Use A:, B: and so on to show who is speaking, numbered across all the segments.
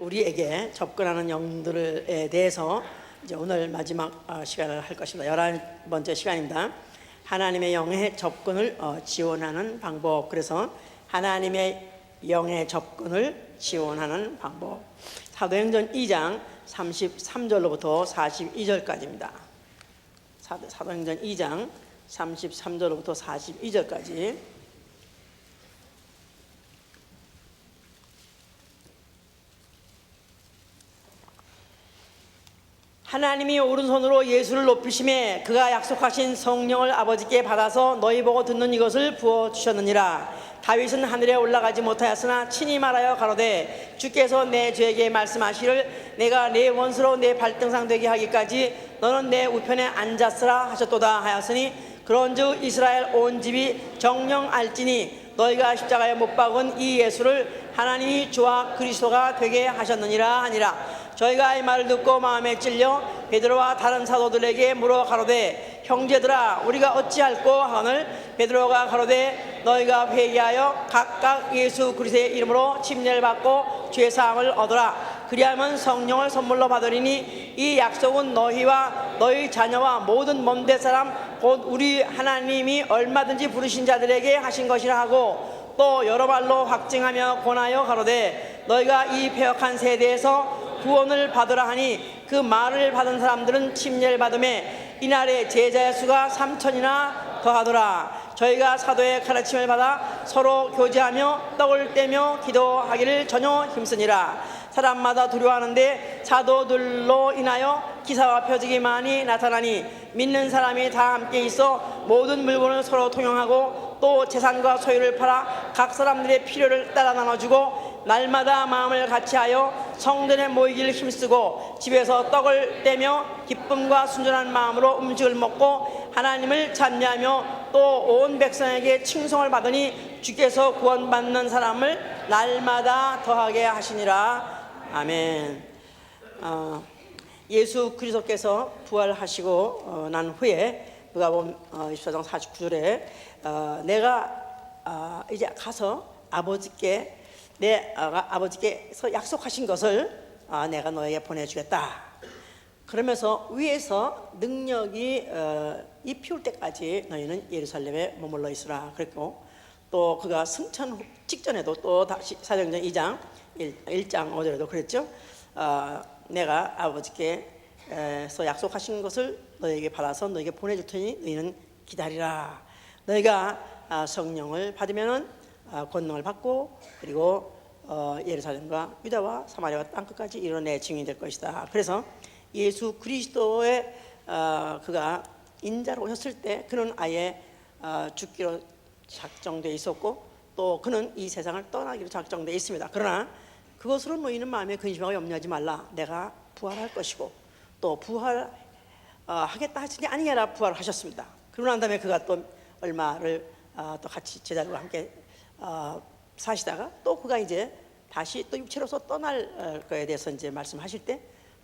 A: 우리에게 접근하는 영들에 대해서 이제 오늘 마지막 시간을 할 것입니다. 11번째 시간입니다. 하나님의 영의 접근을 지원하는 방법. 그래서 하나님의 영의 접근을 지원하는 방법. 사도행전 2장 33절로부터 42절까지입니다. 사도행전 2장 33절로부터 42절까지. 하나님이 오른손으로 예수를 높이심에 그가 약속하신 성령을 아버지께 받아서 너희 보고 듣는 이것을 부어주셨느니라. 다윗은 하늘에 올라가지 못하였으나 친히 말하여 가로되 주께서 내 죄에게 말씀하시를 내가 내 원수로 내 발등상 되게 하기까지 너는 내 우편에 앉았으라 하셨도다 하였으니 그런즉 이스라엘 온 집이 정령 알지니 너희가 십자가에 못 박은 이 예수를 하나님이 주와 그리스도가 되게 하셨느니라 하니라. 저희가 이 말을 듣고 마음에 찔려 베드로와 다른 사도들에게 물어 가로되 형제들아 우리가 어찌할꼬 하거늘 베드로가 가로되 너희가 회개하여 각각 예수 그리스도의 이름으로 침례를 받고 죄사함을 얻으라. 그리하면 성령을 선물로 받으리니 이 약속은 너희와 너희 자녀와 모든 먼데 사람 곧 우리 하나님이 얼마든지 부르신 자들에게 하신 것이라 하고 또 여러 말로 확증하며 권하여 가로되 너희가 이 패역한 세대에서 구원을 받으라 하니 그 말을 받은 사람들은 침례를 받음에 이날에 제자의 수가 3,000이나 더하더라. 저희가 사도의 가르침을 받아 서로 교제하며 떡을 떼며 기도하기를 전혀 힘쓰니라. 사람마다 두려워하는데 사도들로 인하여 기사와 표적이 많이 나타나니 믿는 사람이 다 함께 있어 모든 물건을 서로 통용하고 또 재산과 소유를 팔아 각 사람들의 필요를 따라 나눠주고 날마다 마음을 같이하여 성전에 모이기를 힘쓰고 집에서 떡을 떼며 기쁨과 순전한 마음으로 음식을 먹고 하나님을 찬미하며 또 온 백성에게 칭송을 받으니 주께서 구원받는 사람을 날마다 더하게 하시니라. 아멘. 예수 그리스도께서 부활하시고 난 후에 누가복음 24장 49절에 내가 이제 가서 아버지께 아버지께서 약속하신 것을 내가 너에게 보내주겠다. 그러면서 위에서 능력이 입히울 때까지 너희는 예루살렘에 머물러 있으라 그랬고 또 그가 승천 직전에도 또 다시 사도행전 2장 1장 5절에도 그랬죠. 내가 아버지께서 약속하신 것을 너에게 받아서 너에게 보내줄 테니 너희는 기다리라. 너희가 성령을 받으면은 권능을 받고 그리고 예루살렘과 유다와 사마리아와 땅끝까지 이르러 내 증인이 될 것이다. 그래서 예수 그리스도의 그가 인자로 오셨을 때 그는 아예 죽기로 작정되어 있었고 또 그는 이 세상을 떠나기로 작정되어 있습니다. 그러나 그것으로 너희는 마음에 근심하고 염려하지 말라. 내가 부활할 것이고 또 부활하겠다 하시니 아니하라 부활을 하셨습니다. 그러고 난 다음에 그가 또 얼마를 또 같이 제자들과 함께 사시다가 또 그가 이제 다시 또 육체로서 떠날 거에 대해서 이제 말씀하실 때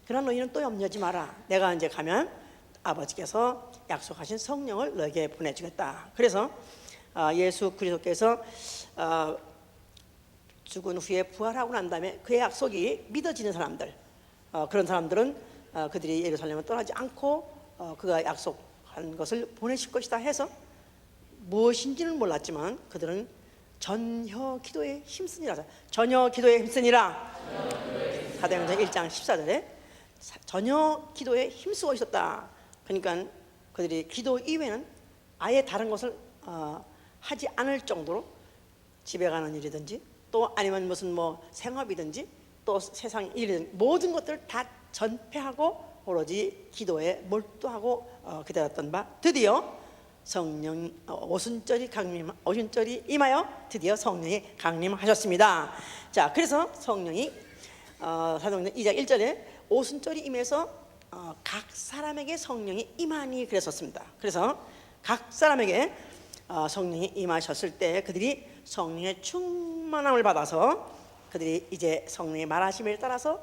A: 그러나 너희는 또 염려하지 마라. 내가 이제 가면 아버지께서 약속하신 성령을 너에게 보내주겠다. 그래서 예수 그리스도께서 죽은 후에 부활하고 난 다음에 그의 약속이 믿어지는 사람들, 그런 사람들은 그들이 예루살렘을 떠나지 않고 그가 약속한 것을 보내실 것이다 해서 무엇인지는 몰랐지만 그들은 전혀 기도에 힘쓰니라. 전혀 기도에 힘쓰니라. 사도행전 1장 14절에 전혀 기도에 힘쓰고 있었다. 그러니까 그들이 기도 이외에는 아예 다른 것을 하지 않을 정도로 집에 가는 일이든지 또 아니면 무슨 뭐 생업이든지 또 세상 일이든지 모든 것들을 다 전폐하고 오로지 기도에 몰두하고 기다렸던 바 드디어 성령 오순절이 임하여 드디어 성령이 강림하셨습니다. 자, 그래서 성령이 사도행전 2장 1절에 오순절이 임해서 각 사람에게 성령이 임하니 그랬었습니다. 그래서 각 사람에게 성령이 임하셨을 때 그들이 성령의 충만함을 받아서 그들이 이제 성령의 말하심을 따라서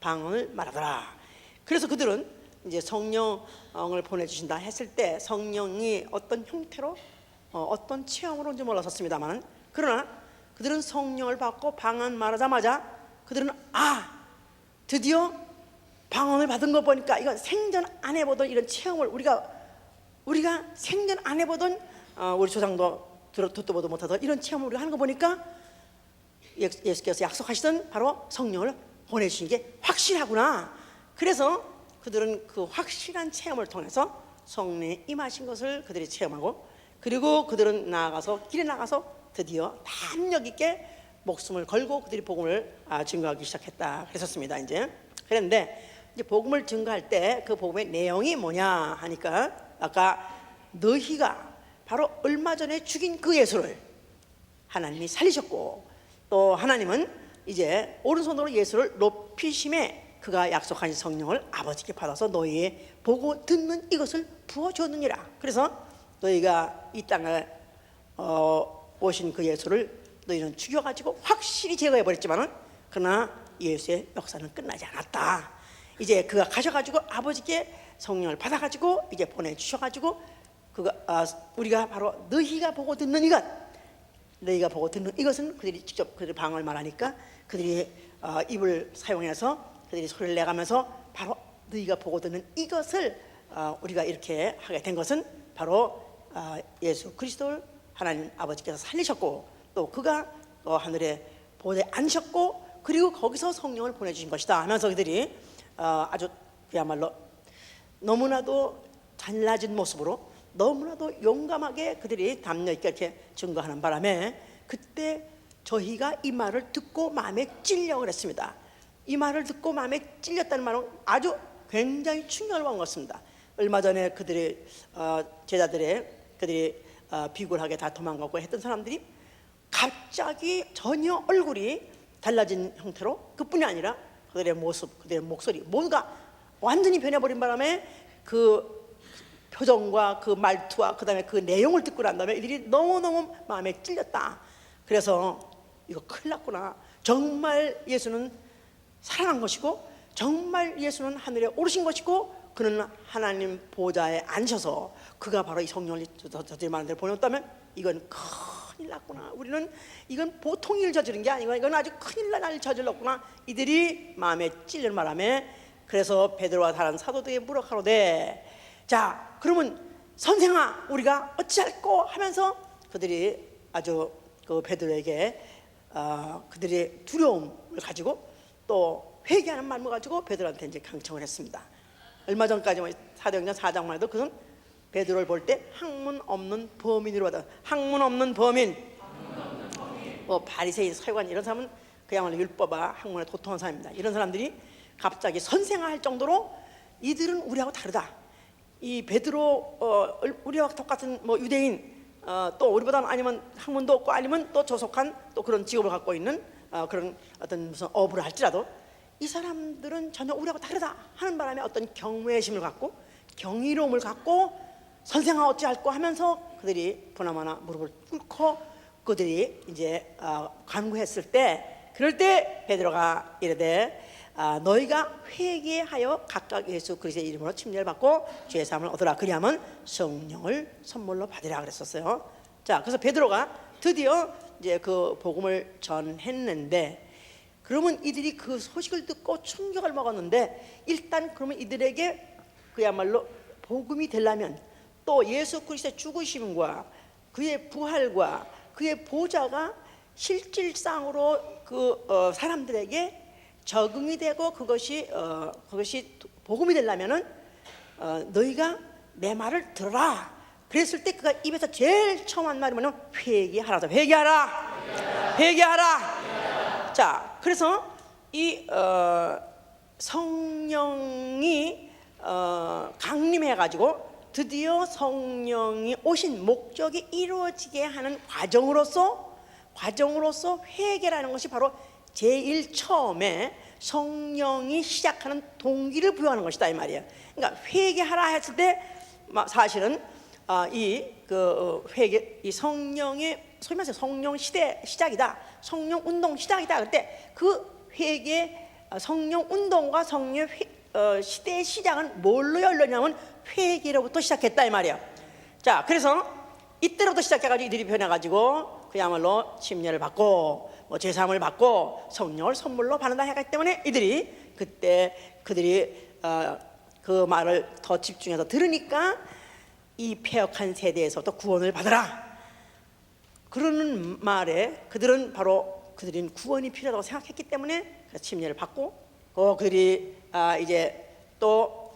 A: 방언을 말하더라. 그래서 그들은 이제 성령을 보내주신다 했을 때 성령이 어떤 형태로 어떤 체험으로인지 몰랐었습니다만 그러나 그들은 성령을 받고 방언 말하자마자 그들은 드디어 방언을 받은 거 보니까 이건 생전 안 해보던 이런 체험을 우리가 생전 안 해보던 우리 조상도 듣도 보도 못하던 이런 체험을 우리가 하는 거 보니까 예수께서 약속하시던 바로 성령을 보내주신 게 확실하구나. 그래서 그들은 그 확실한 체험을 통해서 성령이 임하신 것을 그들이 체험하고, 그리고 그들은 길에 나가서 드디어 담력 있게 목숨을 걸고 그들이 복음을 증거하기 시작했다 그랬었습니다. 그런데 이제 복음을 증거할 때 그 복음의 내용이 뭐냐 하니까, 아까 너희가 바로 얼마 전에 죽인 그 예수를 하나님이 살리셨고, 또 하나님은 이제 오른손으로 예수를 높이심에 그가 약속하신 성령을 아버지께 받아서 너희의 보고 듣는 이것을 부어주었느니라. 그래서 너희가 이 땅에 오신 그 예수를 너희는 죽여가지고 확실히 제거해버렸지만은, 그러나 예수의 역사는 끝나지 않았다. 이제 그가 가셔가지고 아버지께 성령을 받아가지고 이제 보내주셔가지고 우리가 바로 너희가 보고 듣는 이것은 그들이 직접 그들 방언을 말하니까 그들이 입을 사용해서 그들이 소리를 내가면서 바로 너희가 보고 듣는 이것을 우리가 이렇게 하게 된 것은 바로 예수 그리스도를 하나님 아버지께서 살리셨고, 또 그가 하늘에 보좌에 앉으셨고, 그리고 거기서 성령을 보내주신 것이다 하면서 그들이 아주 그야말로 너무나도 달라진 모습으로 너무나도 용감하게 그들이 담력 있게 이렇게 증거하는 바람에, 그때 저희가 이 말을 듣고 마음에 찔려 그랬습니다. 이 말을 듣고 마음에 찔렸다는 말은 아주 굉장히 충격을 받은 것입니다. 얼마 전에 그들의 그들이 비굴하게 다 도망가고 했던 사람들이 갑자기 전혀 얼굴이 달라진 형태로, 그뿐이 아니라 그들의 모습, 그들의 목소리, 뭔가 완전히 변해버린 바람에 그 표정과 그 말투와 그 다음에 그 내용을 듣고 난 다음에 이들이 너무너무 마음에 찔렸다. 그래서 이거 큰일 났구나. 정말 예수는 살아난 것이고, 정말 예수는 하늘에 오르신 것이고, 그는 하나님 보좌에 앉으셔서 그가 바로 이 성령을 저들이 많은 데를 보냈다면 이건 큰일 났구나. 우리는 이건 보통 일 저지른 게 아니고 이건 아주 큰일 날 저질렀구나. 이들이 마음에 찔린 바람에, 그래서 베드로와 다른 사도들에게 물어 가로되, 자 그러면 선생아 우리가 어찌할꼬 하면서 그들이 아주 그 베드로에게 그들의 두려움을 가지고 또 회개하는 마음을 가지고 베드로한테 이제 강청을 했습니다. 얼마 전까지 사도행전 4장만 해도 그는 베드로를 볼 때 학문 없는 범인으로 받아. 학문 없는 범인, 바리새인, 서기관 이런 사람은 그야말로 율법과 학문에 도통한 사람입니다. 이런 사람들이 갑자기 선생아 할 정도로 이들은 우리하고 다르다. 이 베드로 우리와 똑같은 유대인, 또 우리보다는 아니면 학문도 없고 아니면 또 조속한 또 그런 직업을 갖고 있는 그런 어떤 무슨 업을 할지라도 이 사람들은 전혀 우리하고 다르다 하는 바람에 어떤 경외심을 갖고 경이로움을 갖고 선생아 어찌할꼬 하면서 그들이 보나마나 무릎을 꿇고 그들이 이제 간구했을 때, 그럴 때 베드로가 이르되 너희가 회개하여 각각 예수 그리스도의 이름으로 침례를 받고 죄 사함을 얻으라. 그리하면 성령을 선물로 받으라 그랬었어요. 자, 그래서 베드로가 드디어 이제 그 복음을 전했는데, 그러면 이들이 그 소식을 듣고 충격을 먹었는데, 일단 그러면 이들에게 그야말로 복음이 되려면 또 예수 그리스도의 죽으심과 그의 부활과 그의 보좌가 실질상으로 그 사람들에게 적응이 되고 그것이 복음이 되려면은 너희가 내 말을 들어라. 그랬을 때 그가 입에서 제일 처음 한 말이 뭐냐면 회개하라. 회개하라. 자, 그래서 이 성령이 강림해가지고 드디어 성령이 오신 목적이 이루어지게 하는 과정으로서 회개라는 것이 바로 제일 처음에 성령이 시작하는 동기를 부여하는 것이다 이 말이에요. 그러니까 회개하라 했을 때 사실은 이 성령의 소위 말해서 성령 시대 시작이다, 성령 운동 시작이다. 그때 그 회개 성령 운동과 성령 시대의 시작은 뭘로 열렸냐면 회개로부터 시작했다 이 말이에요. 자, 그래서 이때로부터 시작해가지고 이들이 변해가지고 그야말로 침례를 받고 제사함을 받고 성령을 선물로 받는다 했기 때문에 이들이 그때 그들이 그 말을 더 집중해서 들으니까 이 패역한 세대에서부터 구원을 받으라 그러는 말에 그들은 구원이 필요하다고 생각했기 때문에 침례를 받고 그들이 이제 또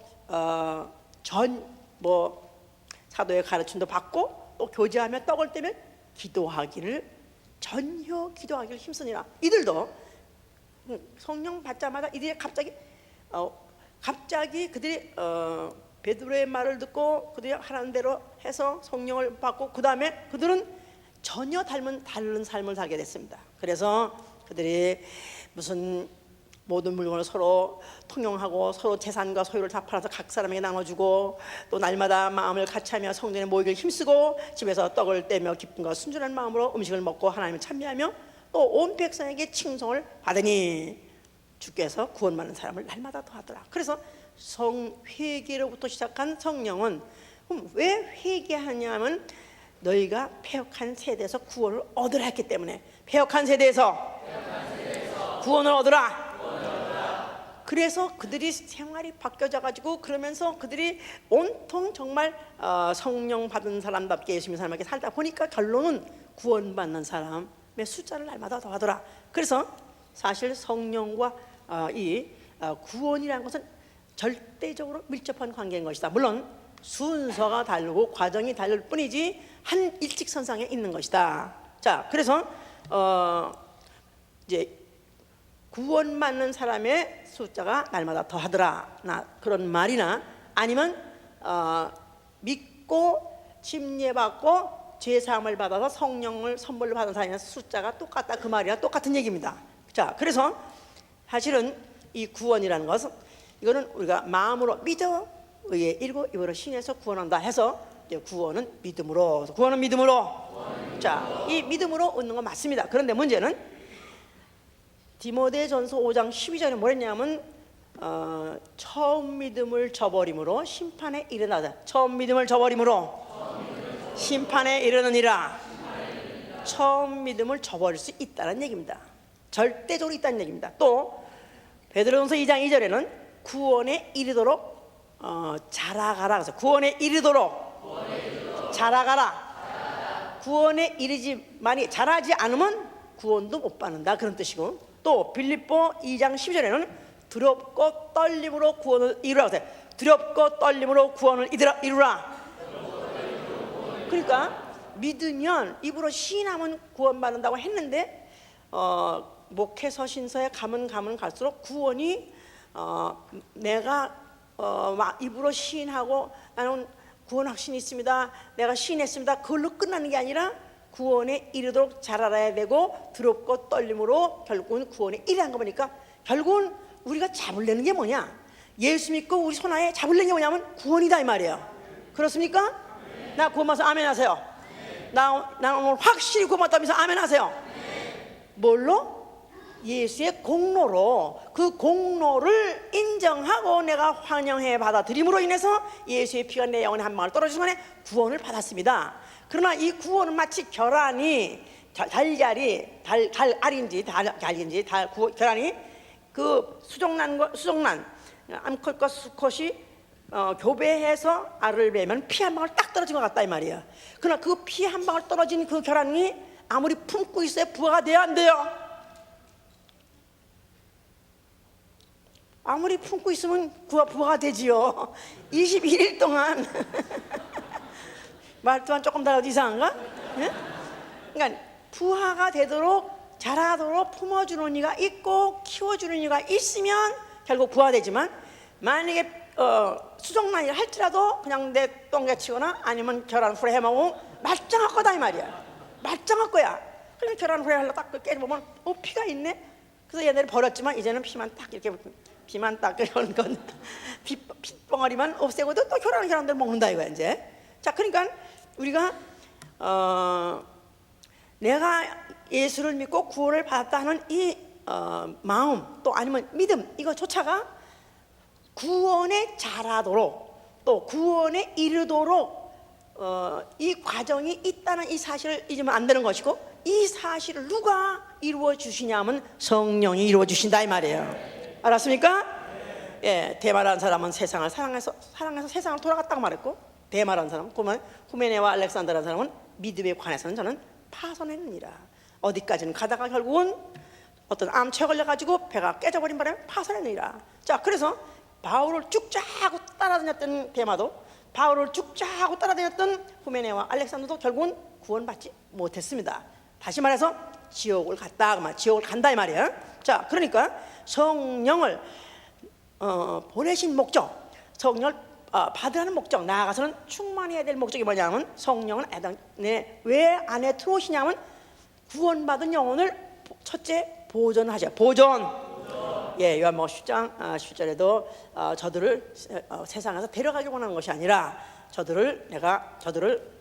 A: 사도의 가르침도 받고 또 교제하며 떡을 떼며 전혀 기도하기를 힘쓰니라. 이들도 성령 받자마자 이들이 갑자기 그들이 베드로의 말을 듣고 그들이 하라는 대로 해서 성령을 받고 그 다음에 그들은 전혀 다른 삶을 살게 됐습니다. 그래서 그들이 무슨 모든 물건을 서로 통용하고 서로 재산과 소유를 다 팔아서 각 사람에게 나눠주고 또 날마다 마음을 같이하며 성전에 모이기를 힘쓰고 집에서 떡을 떼며 기쁨과 순전한 마음으로 음식을 먹고 하나님을 찬미하며 또 온 백성에게 칭송을 받으니 주께서 구원받는 사람을 날마다 더하더라. 그래서 회개로부터 시작한 성령은 그럼 왜 회개하냐면 너희가 패역한 세대에서 구원을 얻으라 했기 때문에 패역한 세대에서 구원을 얻으라. 그래서 그들이 생활이 바뀌어져 가지고 그러면서 그들이 온통 정말 성령 받은 사람답게 예수 믿는 사람답게 살다 보니까 결론은 구원받는 사람의 숫자를 날마다 더하더라. 그래서 사실 성령과 이 구원이라는 것은 절대적으로 밀접한 관계인 것이다. 물론 순서가 다르고 과정이 다를 뿐이지 한 일직선상에 있는 것이다. 자, 그래서 이제 구원받는 사람의 숫자가 날마다 더하더라 그런 말이나 아니면 믿고 침례받고 죄사함을 받아서 성령을 선물로 받은 사람의 숫자가 똑같다 그 말이나 똑같은 얘기입니다. 자, 그래서 사실은 이 구원이라는 것은 이거는 우리가 마음으로 믿어 의에 이르고 입으로 신에서 구원한다 해서 구원은 믿음으로 자, 이 믿음으로 얻는 건 맞습니다. 그런데 문제는 디모데전서 5장 12절에 뭐랬냐면 처음 믿음을 저버림으로 심판에 이르나다. 처음 믿음을 저버림으로 심판에 이르느니라. 처음 믿음을 저버릴 수 있다는 얘기입니다. 절대적으로 있다는 얘기입니다. 또 베드로전서 2장 2절에는 구원에 이르도록 자라가라. 그래서 구원에 이르도록 자라가라. 구원에 이르지만이 자라지 않으면 구원도 못 받는다 그런 뜻이고, 또 빌립보 2장 12절에는 두렵고 떨림으로 구원을 이루라. 두렵고 떨림으로 구원을 이루라. 그러니까 믿으면 입으로 시인하면 구원받는다고 했는데 목회서 신서에 가면 갈수록 구원이 내가 입으로 시인하고 나는 구원 확신이 있습니다, 내가 시인했습니다, 그걸로 끝나는 게 아니라 구원에 이르도록 자라야 되고 두렵고 떨림으로 결국은 구원에 이르는 거 보니까 결국은 우리가 잡으려는 게 뭐냐, 예수 믿고 우리 손아에 잡으려는 게 뭐냐면 구원이다 이 말이에요. 그렇습니까? 네. 나 구원 받아서 아멘 하세요. 네. 나 오늘 확실히 구원 받다면서 아멘 하세요. 네. 뭘로? 예수의 공로로, 그 공로를 인정하고 내가 환영해 받아들임으로 인해서 예수의 피가 내 영혼에 한 방울 떨어지는 순간에 구원을 받았습니다. 그러나 이 구원은 마치 계란이 알인지 계란이 그 수정란 암컷과 수컷이 교배해서 알을 베면 피 한 방울 딱 떨어진 것 같다 이 말이야. 그러나 그 피 한 방울 떨어진 그 계란이 아무리 품고 있어야 부화가 돼야 안 돼요? 아무리 품고 있으면 부화가 되지요. 21일 동안 말투만 조금 달라도 이상한가? 네? 그러니까 부화가 되도록 자라도록 품어주는 이가 있고 키워주는 이가 있으면 결국 부화되지만, 만약에 수정란이 할지라도 그냥 내 똥개치거나 아니면 계란 후라이 해먹으면 말짱할 거다 이 말이야. 말짱할 거야. 그냥 계란 후라이 하려고 딱 깨보면 피가 있네. 그래서 얘네를 버렸지만 이제는 피만 딱 이렇게 피만 딱 이런 건 핏덩어리만 없애고도 또 계란들 먹는다 이거야 이제. 자, 그러니까 우리가 내가 예수를 믿고 구원을 받았다 하는 이 마음, 또 아니면 믿음, 이거조차가 구원에 자라도록 또 구원에 이르도록 이 과정이 있다는 이 사실을 잊으면 안 되는 것이고, 이 사실을 누가 이루어 주시냐면 성령이 이루어 주신다 이 말이에요. 알았습니까? 예, 데마라는 사람은 세상을 사랑해서 세상을 돌아갔다고 말했고, 데마라는 사람은 후메네와 알렉산더라는 사람은 믿음에 관해서는 저는 파선했느니라. 어디까지는 가다가 결국은 어떤 암초에 걸려가지고 배가 깨져버린 바람에 파선했느니라. 자, 그래서 바울을 쭉짜고 따라다녔던 데마도, 바울을 쭉짜고 따라다녔던 후메네와 알렉산더도 결국은 구원받지 못했습니다. 다시 말해서 지옥을 간다 이 말이에요. 자, 그러니까 성령을 보내신 목적, 성령을 받으라는 목적, 나아가서는 충만해야 될 목적이 뭐냐면, 성령은 왜 안에 들어오시냐면 구원받은 영혼을 첫째 보존하죠. 보존. 예, 요한복음 10절에도 저들을 세상에서 데려가기 원하는 것이 아니라 저들을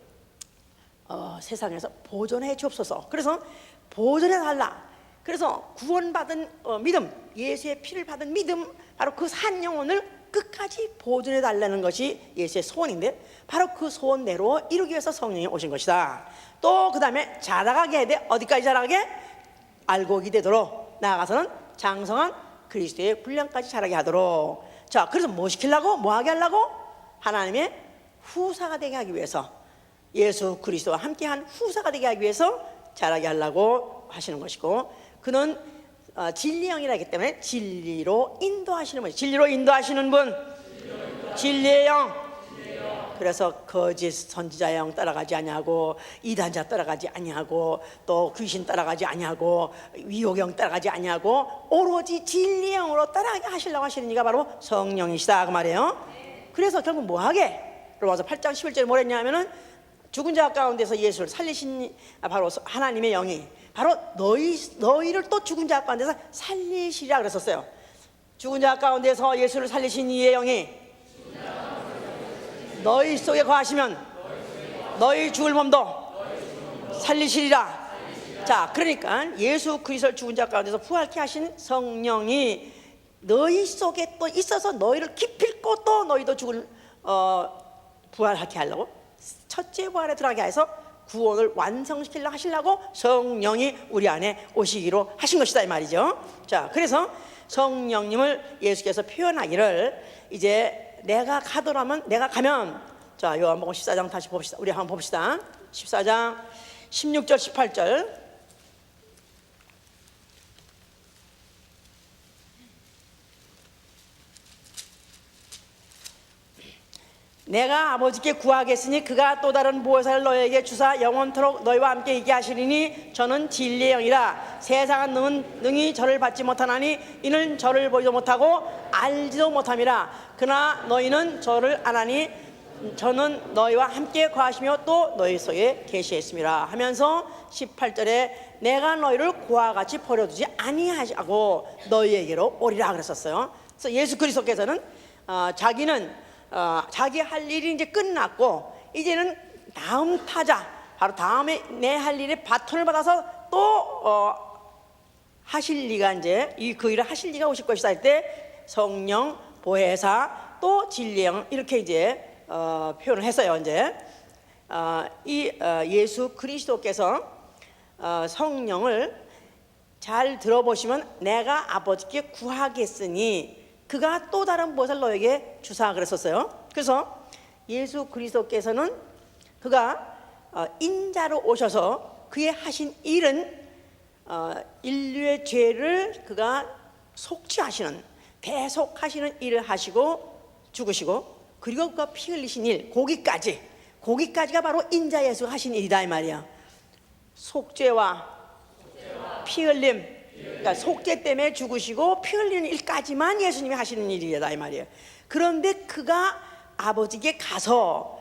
A: 세상에서 보존해 주옵소서. 그래서 보존해 달라. 그래서 구원받은 믿음, 예수의 피를 받은 믿음, 바로 그 산 영혼을 끝까지 보존해 달라는 것이 예수의 소원인데, 바로 그 소원대로 이루기 위해서 성령이 오신 것이다. 또 그 다음에 자라가게 해야 돼. 어디까지 자라게? 알곡이 되도록, 나아가서는 장성한 그리스도의 분량까지 자라게 하도록. 자, 그래서 뭐 시키려고? 뭐 하게 하려고? 하나님의 후사가 되게 하기 위해서, 예수 그리스도와 함께한 후사가 되게 하기 위해서 자라게 하려고 하시는 것이고, 그는 진리의 영이라 하기 때문에 진리로 인도하시는 분, 진리로 인도하시는 분, 진리의 영. 그래서 거짓 선지자의 영 따라가지 아니하고, 이단자 따라가지 아니하고, 또 귀신 따라가지 아니하고, 위옥영 따라가지 아니하고, 오로지 진리의 영으로 따라가게 하시려고 하시는 이가 바로 성령이시다 그 말이에요. 그래서 결국 뭐하게? 로마서 8장 11절에 뭐랬냐면은, 죽은 자 가운데서 예수를 살리신 바로 하나님의 영이 바로 너희를 또 죽은 자 가운데서 살리시리라 그랬었어요. 죽은 자 가운데서 예수를 살리신 이의 영이 너희 속에 거하시면 너희 죽을 몸도 살리시리라. 자, 그러니까 예수 그리스도를 죽은 자 가운데서 부활케 하신 성령이 너희 속에 또 있어서 너희를 기필고 또 너희도 죽을 부활하게 하려고, 첫째 부활에 들어가게 해서 구원을 완성시키려고 하시려고 성령이 우리 안에 오시기로 하신 것이다 이 말이죠. 자, 그래서 성령님을 예수께서 표현하기를, 이제 내가 가면, 자, 요한복음 14장 다시 봅시다. 우리 한번 봅시다. 14장 16절 18절. 내가 아버지께 구하겠으니 그가 또 다른 보혜사를 너희에게 주사 영원토록 너희와 함께 있게 하시리니 저는 진리의 영이라. 세상은 능히 저를 받지 못하나니 이는 저를 보지도 못하고 알지도 못함이라. 그러나 너희는 저를 아나니 저는 너희와 함께 거하시며 또 너희 속에 계시겠습니다 하면서 18절에 내가 너희를 고와 같이 버려두지 아니하고 너희에게로 오리라 그랬었어요. 그래서 예수 그리스도께서는 자기 할 일이 이제 끝났고, 이제는 다음 타자, 바로 다음에 내 할 일에 바톤을 받아서 또 하실 리가, 이제 그 일을 하실 리가 오실 것이다 할 때 성령, 보혜사, 또 진리의 영, 이렇게 이제 표현을 했어요. 이제 예수 그리스도께서 성령을 잘 들어보시면 내가 아버지께 구하겠으니 그가 또 다른 보혜사를 너에게 주사 그랬었어요. 그래서 예수 그리스도께서는 그가 인자로 오셔서 그의 하신 일은 인류의 죄를 그가 속죄하시는, 대속하시는 일을 하시고 죽으시고, 그리고 그가 피 흘리신 일, 거기까지가 바로 인자 예수가 하신 일이다 이 말이야. 속죄와 피 흘림, 그러니까 속죄 때문에 죽으시고 피 흘리는 일까지만 예수님이 하시는 일이다 이 말이에요. 그런데 그가 아버지께 가서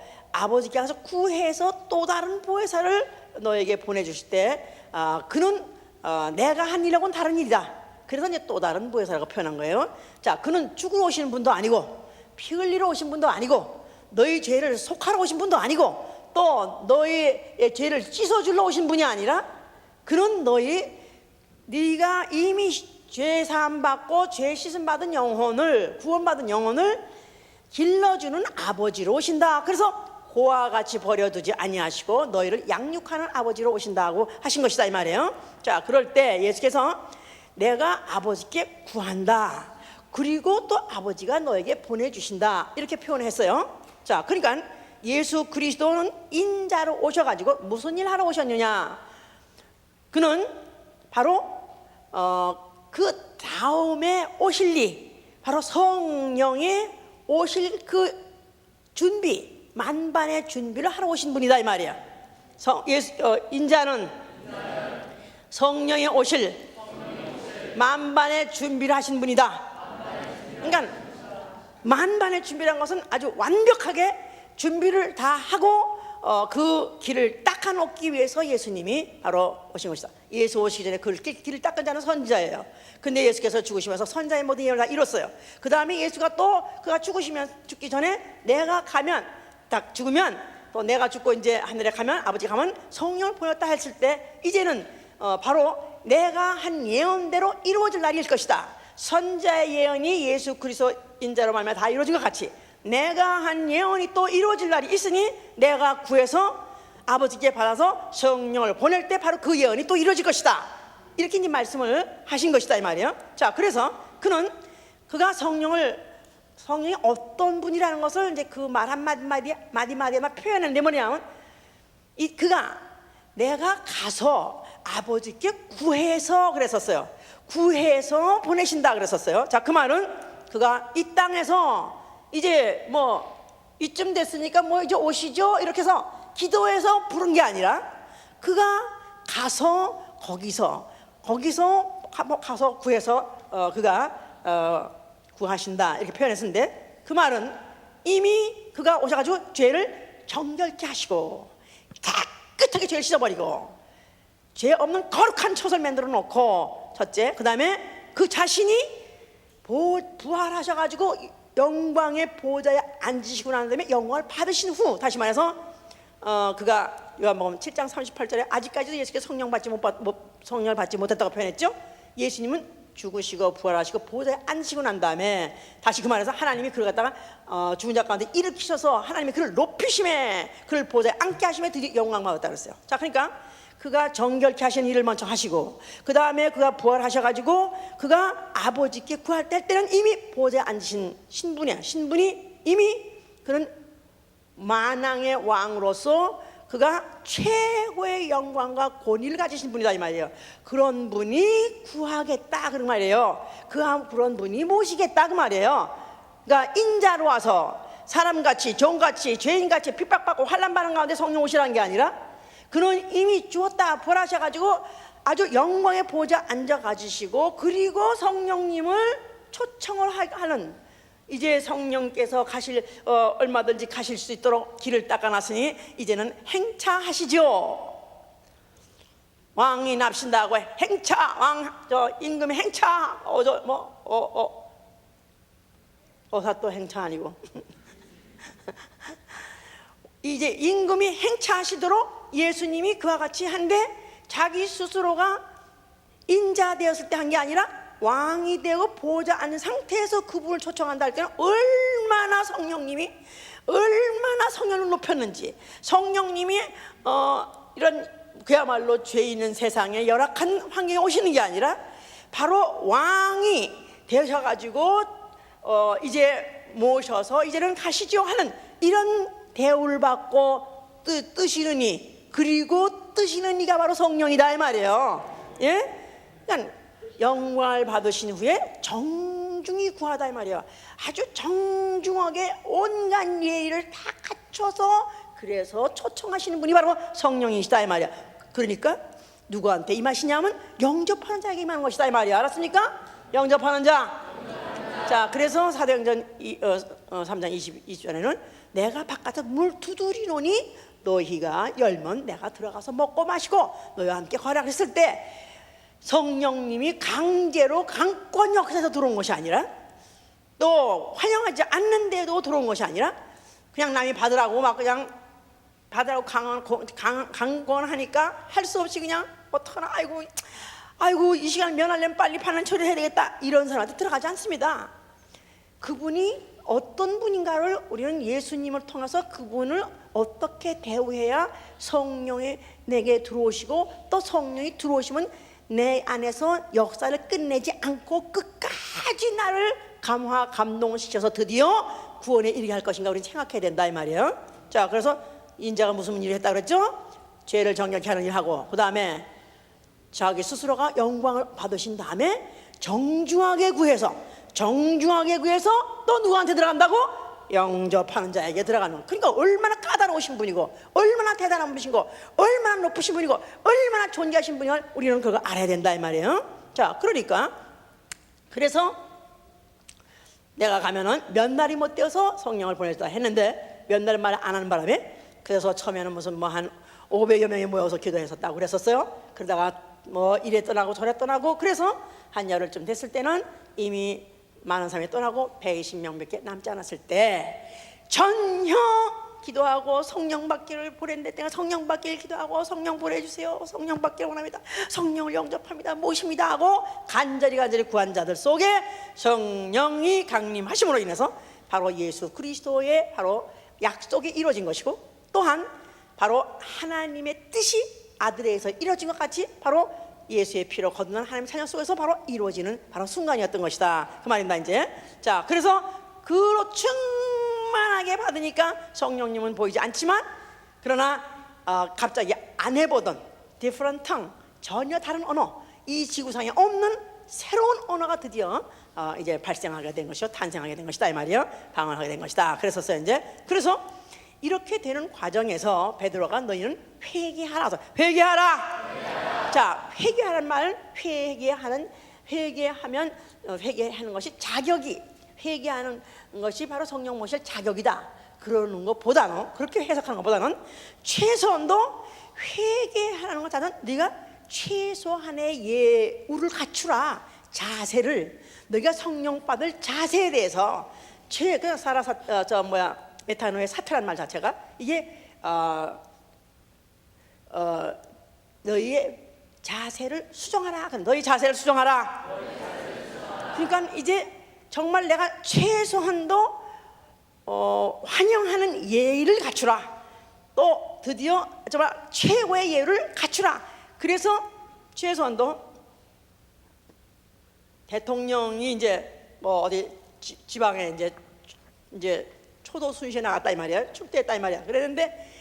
A: 구해서 또 다른 보혜사를 너에게 보내주실 때 그는 내가 한 일하고는 다른 일이다. 그래서 이제 또 다른 보혜사라고 표현한 거예요. 자, 그는 죽으러 오시는 분도 아니고 피 흘리러 오신 분도 아니고 너희 죄를 속하러 오신 분도 아니고 또 너희의 죄를 씻어주러 오신 분이 아니라, 그는 네가 이미 죄 사함 받고 죄 씻음 받은 영혼을, 구원받은 영혼을 길러주는 아버지로 오신다. 그래서 고와 같이 버려두지 아니하시고 너희를 양육하는 아버지로 오신다고 하신 것이다 이 말이에요. 자, 그럴 때 예수께서 내가 아버지께 구한다, 그리고 또 아버지가 너에게 보내주신다, 이렇게 표현했어요. 자, 그러니까 예수 그리스도는 인자로 오셔가지고 무슨 일 하러 오셨느냐? 그는 바로 그 다음에 오실 일, 바로 성령의 오실 그 준비, 만반의 준비를 하러 오신 분이다 이 말이야. 인자는 성령의 오실 만반의 준비를 하신 분이다. 그러니까 만반의 준비라는 것은 아주 완벽하게 준비를 다 하고 그 길을 닦아놓기 위해서 예수님이 바로 오신 것이다. 예수 오시기 전에 그 길을 닦은 자는 선지자예요. 근데 예수께서 죽으시면서 선자의 모든 일을 다 이뤘어요. 그 다음에 예수가 또 그가 죽기 전에 내가 가면, 딱 죽으면 또 내가 죽고 이제 하늘에 가면, 아버지 가면 성령을 보냈다 했을 때 이제는 바로 내가 한 예언대로 이루어질 날일 것이다. 선자의 예언이 예수 그리스도 인자로 말미암아 다 이루어진 것 같이 내가 한 예언이 또 이루어질 날이 있으니 내가 구해서 아버지께 받아서 성령을 보낼 때 바로 그 예언이 또 이루어질 것이다, 이렇게 이제 말씀을 하신 것이다 이 말이에요. 자, 그래서 그가 성령이 어떤 분이라는 것을 이제 그 말 한마디마디에만 표현하는데 뭐냐면, 그가 내가 가서 아버지께 구해서 그랬었어요. 구해서 보내신다 그랬었어요. 자, 그 말은 그가 이 땅에서 이제 이쯤 됐으니까 이제 오시죠, 이렇게 해서 기도해서 부른 게 아니라 그가 가서 거기서 구해서 그가 구하신다, 이렇게 표현했는데, 그 말은 이미 그가 오셔가지고 죄를 정결케 하시고 깨끗하게 죄를 씻어버리고 죄 없는 거룩한 촛을 만들어 놓고, 첫째, 그 다음에 그 자신이 부활하셔가지고 영광의 보좌에 앉으시고 난 다음에 영광을 받으신 후, 다시 말해서 그가 요한복음 7장 38절에 아직까지도 예수께서 성령을 받지 못했다고 표현했죠. 예수님은 죽으시고 부활하시고 보좌에 앉으시고 난 다음에 다시 그 말해서 하나님이 그를 갖다가 죽은 자 가운데 일으키셔서 하나님이 그를 높이심에, 그를 보좌에 앉게 하심에 드디어 영광 받았다 그랬어요. 자, 그러니까 그가 정결케 하시는 일을 먼저 하시고, 그 다음에 그가 부활하셔가지고 그가 아버지께 구할 때는 이미 보좌에 앉으신 신분이야. 신분이 이미 그는 만왕의 왕으로서 그가 최고의 영광과 권위를 가지신 분이다 이 말이에요. 그런 분이 구하겠다 그런 말이에요. 그런 분이 모시겠다 그 말이에요. 그러니까 인자로 와서 사람같이 종같이 죄인같이 핍박받고 환난받는 가운데 성령 오시라는 게 아니라, 그는 이미 죽었다 부활하셔가지고 아주 영광의 보좌 앉아 가지시고, 그리고 성령님을 초청을 하는, 이제 성령께서 얼마든지 가실 수 있도록 길을 닦아놨으니 이제는 행차하시죠. 왕이 납신다고 해. 행차, 임금의 행차. 어사 또 행차 아니고 이제 임금이 행차하시도록 예수님이 그와 같이 한데, 자기 스스로가 인자 되었을 때 한 게 아니라 왕이 되고 보좌 앉은 상태에서 그분을 초청한다 할 때는 얼마나 성령님이 얼마나 성령을 높였는지, 성령님이 이런 그야말로 죄 있는 세상에 열악한 환경에 오시는 게 아니라 바로 왕이 되셔가지고 이제 모셔서 이제는 가시죠 하는 이런 대우를 받고 뜨시느니, 그리고 뜨시는 이가 바로 성령이다 이 말이에요. 예? 그러니까 영광을 받으신 후에 정중히 구하다 이 말이에요. 아주 정중하게 온갖 예의를 다 갖춰서 그래서 초청하시는 분이 바로 성령이시다 이 말이야. 그러니까 누구한테 임하시냐면 영접하는 자에게 임하는 것이다 이 말이야. 알았습니까? 영접하는 자. 자, 그래서 사도행전 3장 22절에는 내가 바깥에 물 두드리노니 너희가 열면 내가 들어가서 먹고 마시고 너희와 함께 허락했을 때, 성령님이 강제로 강권 역사에서 들어온 것이 아니라, 또 환영하지 않는데도 들어온 것이 아니라, 그냥 남이 받으라고 막 그냥 받으라고 강권하니까 할 수 없이 그냥 어떡하나, 아이고 이 시간 면하려면 빨리 반환 처리해야 되겠다, 이런 사람한테 들어가지 않습니다. 그분이 어떤 분인가를 우리는 예수님을 통해서 그분을 어떻게 대우해야 성령이 내게 들어오시고 또 성령이 들어오시면 내 안에서 역사를 끝내지 않고 끝까지 나를 감동시켜서 드디어 구원에 이르게 할 것인가 우리 생각해야 된다 이 말이에요. 자, 그래서 인자가 무슨 일을 했다 그랬죠? 죄를 정결케 하는 일하고, 그 다음에 자기 스스로가 영광을 받으신 다음에 정중하게 구해서 또 누구한테 들어간다고? 영접하는 자에게 들어가는. 그러니까 얼마나 까다로우신 분이고 얼마나 대단한 분이시고 얼마나 높으신 분이고 얼마나 존귀하신 분이고 우리는 그거 알아야 된다 이 말이에요. 자, 그러니까 그래서 내가 가면은 몇 날이 못 되어서 성령을 보내줬다 했는데 몇 날 말 안 하는 바람에, 그래서 처음에는 무슨 뭐 한 500여 명이 모여서 기도했었다고 그랬었어요. 그러다가 뭐 이래 떠나고 저래 떠나고, 그래서 한 열흘쯤 됐을 때는 이미 많은 사람이 떠나고 120명밖에 남지 않았을 때 전혀 기도하고 성령 받기를 보냈는데, 내가 성령 받기를 기도하고 성령 보내주세요, 성령 받기를 원합니다, 성령을 영접합니다, 모십니다 하고 간절히 구한 자들 속에 성령이 강림하심으로 인해서 바로 예수 그리스도의 바로 약속이 이루어진 것이고, 또한 바로 하나님의 뜻이 아들에서 이루어진 것 같이 바로 예수의 피로 거듭난 하나님의 자녀 속에서 바로 이루어지는 바로 순간이었던 것이다 그 말입니다 이제. 자, 그래서 그로 충만하게 받으니까 성령님은 보이지 않지만, 그러나 갑자기 안 해보던 different tongue, 전혀 다른 언어, 이 지구상에 없는 새로운 언어가 드디어 이제 발생하게 된 것이요, 탄생하게 된 것이다 이 말이에요. 방언하게 된 것이다 그랬었어요 이제. 그래서 이렇게 되는 과정에서 베드로가 너희는 회개하라. 자, 회개하라는 말, 회개하면 회개하는 것이 자격이, 회개하는 것이 바로 성령 모실 자격이다 그러는 것보다는, 그렇게 해석하는 것보다는 최소한도 회개하는 것 자체는 네가 최소한의 예우를 갖추라. 자세를, 너희가 성령 받을 자세에 대해서 그냥 메타노의 사태라는 말 자체가 이게 너희의 자세를 수정하라. 너희 자세를 수정하라. 그러니까 이제 정말 내가 최소한도 환영하는 예의를 갖추라. 또 드디어 정말 최고의 예의를 갖추라. 그래서 최소한도 대통령이 이제 뭐 어디 지방에 이제 초도 순시에 나갔다 이 말이야, 축제했다 이 말이야. 그랬는데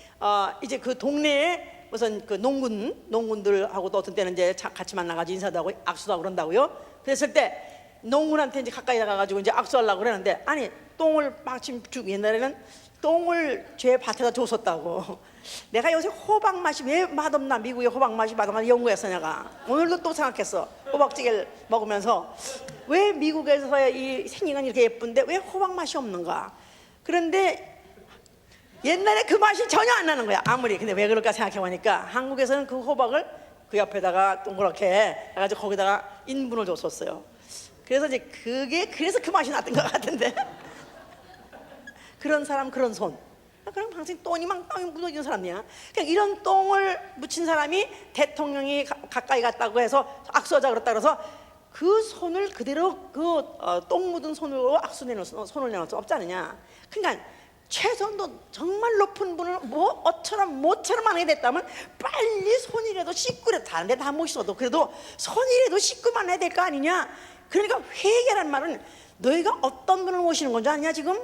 A: 이제 그 동네에 무슨 그 농군들하고 또 어떤 때는 이제 같이 만나가지고 인사도 하고 악수도 하고 그런다고요. 그랬을 때 농군한테 이제 가까이 나가가지고 이제 악수하려고 그러는데, 아니 똥을 마침 옛날에는 똥을 제 밭에다 줬었다고. 내가 요새 호박 맛이 왜 맛없나, 미국의 호박 맛이 맛없나 연구했어 내가. 오늘도 또 생각했어. 호박찌개를 먹으면서 왜 미국에서의 이 생긴 건 이렇게 예쁜데 왜 호박 맛이 없는가. 그런데 옛날에 그 맛이 전혀 안 나는 거야 아무리. 근데 왜 그럴까 생각해보니까 한국에서는 그 호박을 그 옆에다가 동그랗게 해가지고 거기다가 인분을 줬었어요. 그래서 이제 그래서 그 맛이 났던 것 같은데. 그런 사람 그런 손, 그럼 항상 똥이 망땅히 묻어있는 사람이야. 그냥 이런 똥을 묻힌 사람이 대통령이 가까이 갔다고 해서 악수하자 그랬다 그래서 그 손을 그대로 똥 묻은 손으로 손을 내놓을 수 없지 않느냐. 그러니까 최소한도 정말 높은 분을 모처럼 하게 됐다면 빨리 손이라도 씻고, 다른 데 다 못 씻어도 그래도 손이라도 씻고만 해야 될 거 아니냐. 그러니까 회개란 말은 너희가 어떤 분을 모시는 건지 아니냐. 지금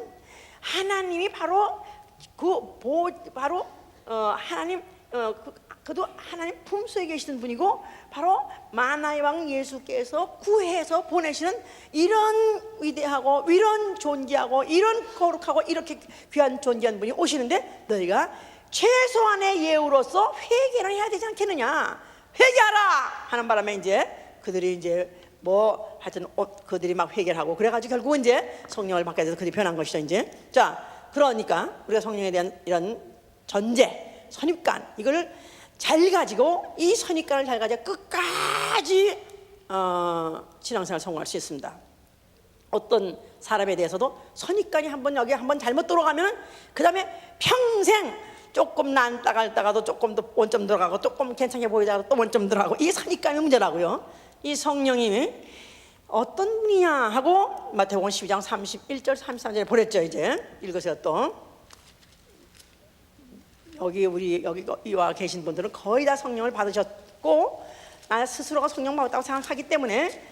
A: 하나님이 바로 하나님 그도 하나님 품속에 계시는 분이고 바로 만화의 왕 예수께서 구해서 보내시는 이런 위대하고 이런 존귀하고 이런 거룩하고 이렇게 귀한 존귀한 분이 오시는데 너희가 최소한의 예우로서 회개를 해야 되지 않겠느냐. 회개하라 하는 바람에 이제 그들이 이제 뭐 하여튼 그들이 막 회개를 하고 그래가지고 결국은 이제 성령을 받게 돼서 그들이 변한 것이죠 이제. 자, 그러니까 우리가 성령에 대한 이런 전제, 선입관 이걸 잘 가지고 이 선입관을 잘 가지고 끝까지 신앙생활 성공할 수 있습니다. 어떤 사람에 대해서도 선입관이 여기 한번 잘못 들어가면 그 다음에 평생 조금 나갔다가도 조금 더 원점 들어가고 조금 괜찮게 보이다가도 또 원점 들어가고, 이게 선입관의 문제라고요. 이 성령님이 어떤 분이냐 하고 마태복음 12장 31절 33절에 보냈죠. 이제 읽으세요. 또 여기 이와 계신 분들은 거의 다 성령을 받으셨고 나 스스로가 성령 받았다고 생각하기 때문에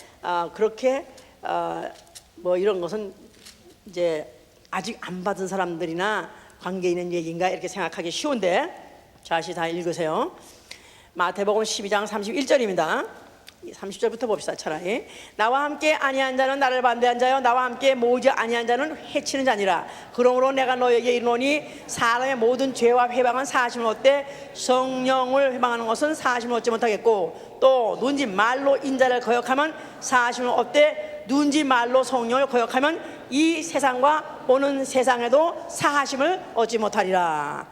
A: 그렇게 뭐 이런 것은 이제 아직 안 받은 사람들이나 관계 있는 얘기인가 이렇게 생각하기 쉬운데, 다시 다 읽으세요. 마태복음 12장 31절입니다. 30절부터 봅시다. 차라리 나와 함께 아니한 자는 나를 반대한 자요 나와 함께 모이지 아니한 자는 해치는 자니라. 그러므로 내가 너에게 이르노니 사람의 모든 죄와 회방은 사하심을 얻되 성령을 회방하는 것은 사하심을 얻지 못하겠고, 또 누군지 말로 인자를 거역하면 사하심을 얻되 누군지 말로 성령을 거역하면 이 세상과 오는 세상에도 사하심을 얻지 못하리라.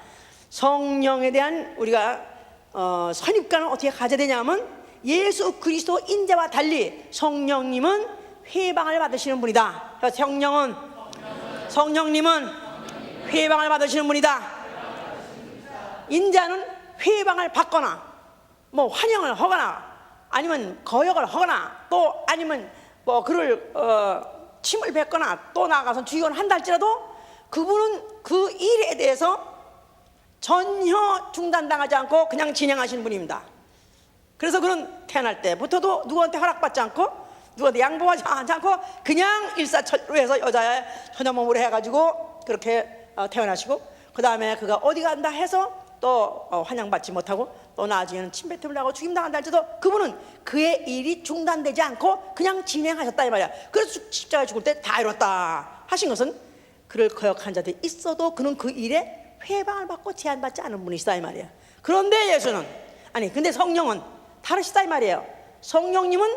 A: 성령에 대한 우리가 선입관을 어떻게 가져야 되냐면, 예수 그리스도 인자와 달리 성령님은 회방을 받으시는 분이다. 성령님은 회방을 받으시는 분이다. 인자는 회방을 받거나 뭐 환영을 하거나 아니면 거역을 하거나 또 아니면 뭐 그를 침을 뱉거나 또 나가서 주의원을 한다 할지라도 그분은 그 일에 대해서 전혀 중단당하지 않고 그냥 진행하시는 분입니다. 그래서 그는 태어날 때부터도 누구한테 허락받지 않고 누구한테 양보하지 않고 그냥 일사천리해서 여자의 처녀몸으로 해가지고 그렇게 태어나시고, 그 다음에 그가 어디 간다 해서 또 환영받지 못하고 또 나중에는 침뱉음을 당하고 죽임당한다 할지라도 그분은 그의 일이 중단되지 않고 그냥 진행하셨다 이 말이야. 그래서 십자가에 죽을 때 다 이뤘다 하신 것은 그를 거역한 자들이 있어도 그는 그 일에 회방을 받고 제한받지 않은 분이시다 이 말이야. 그런데 예수는 근데 성령은 다르시다 이 말이에요. 성령님은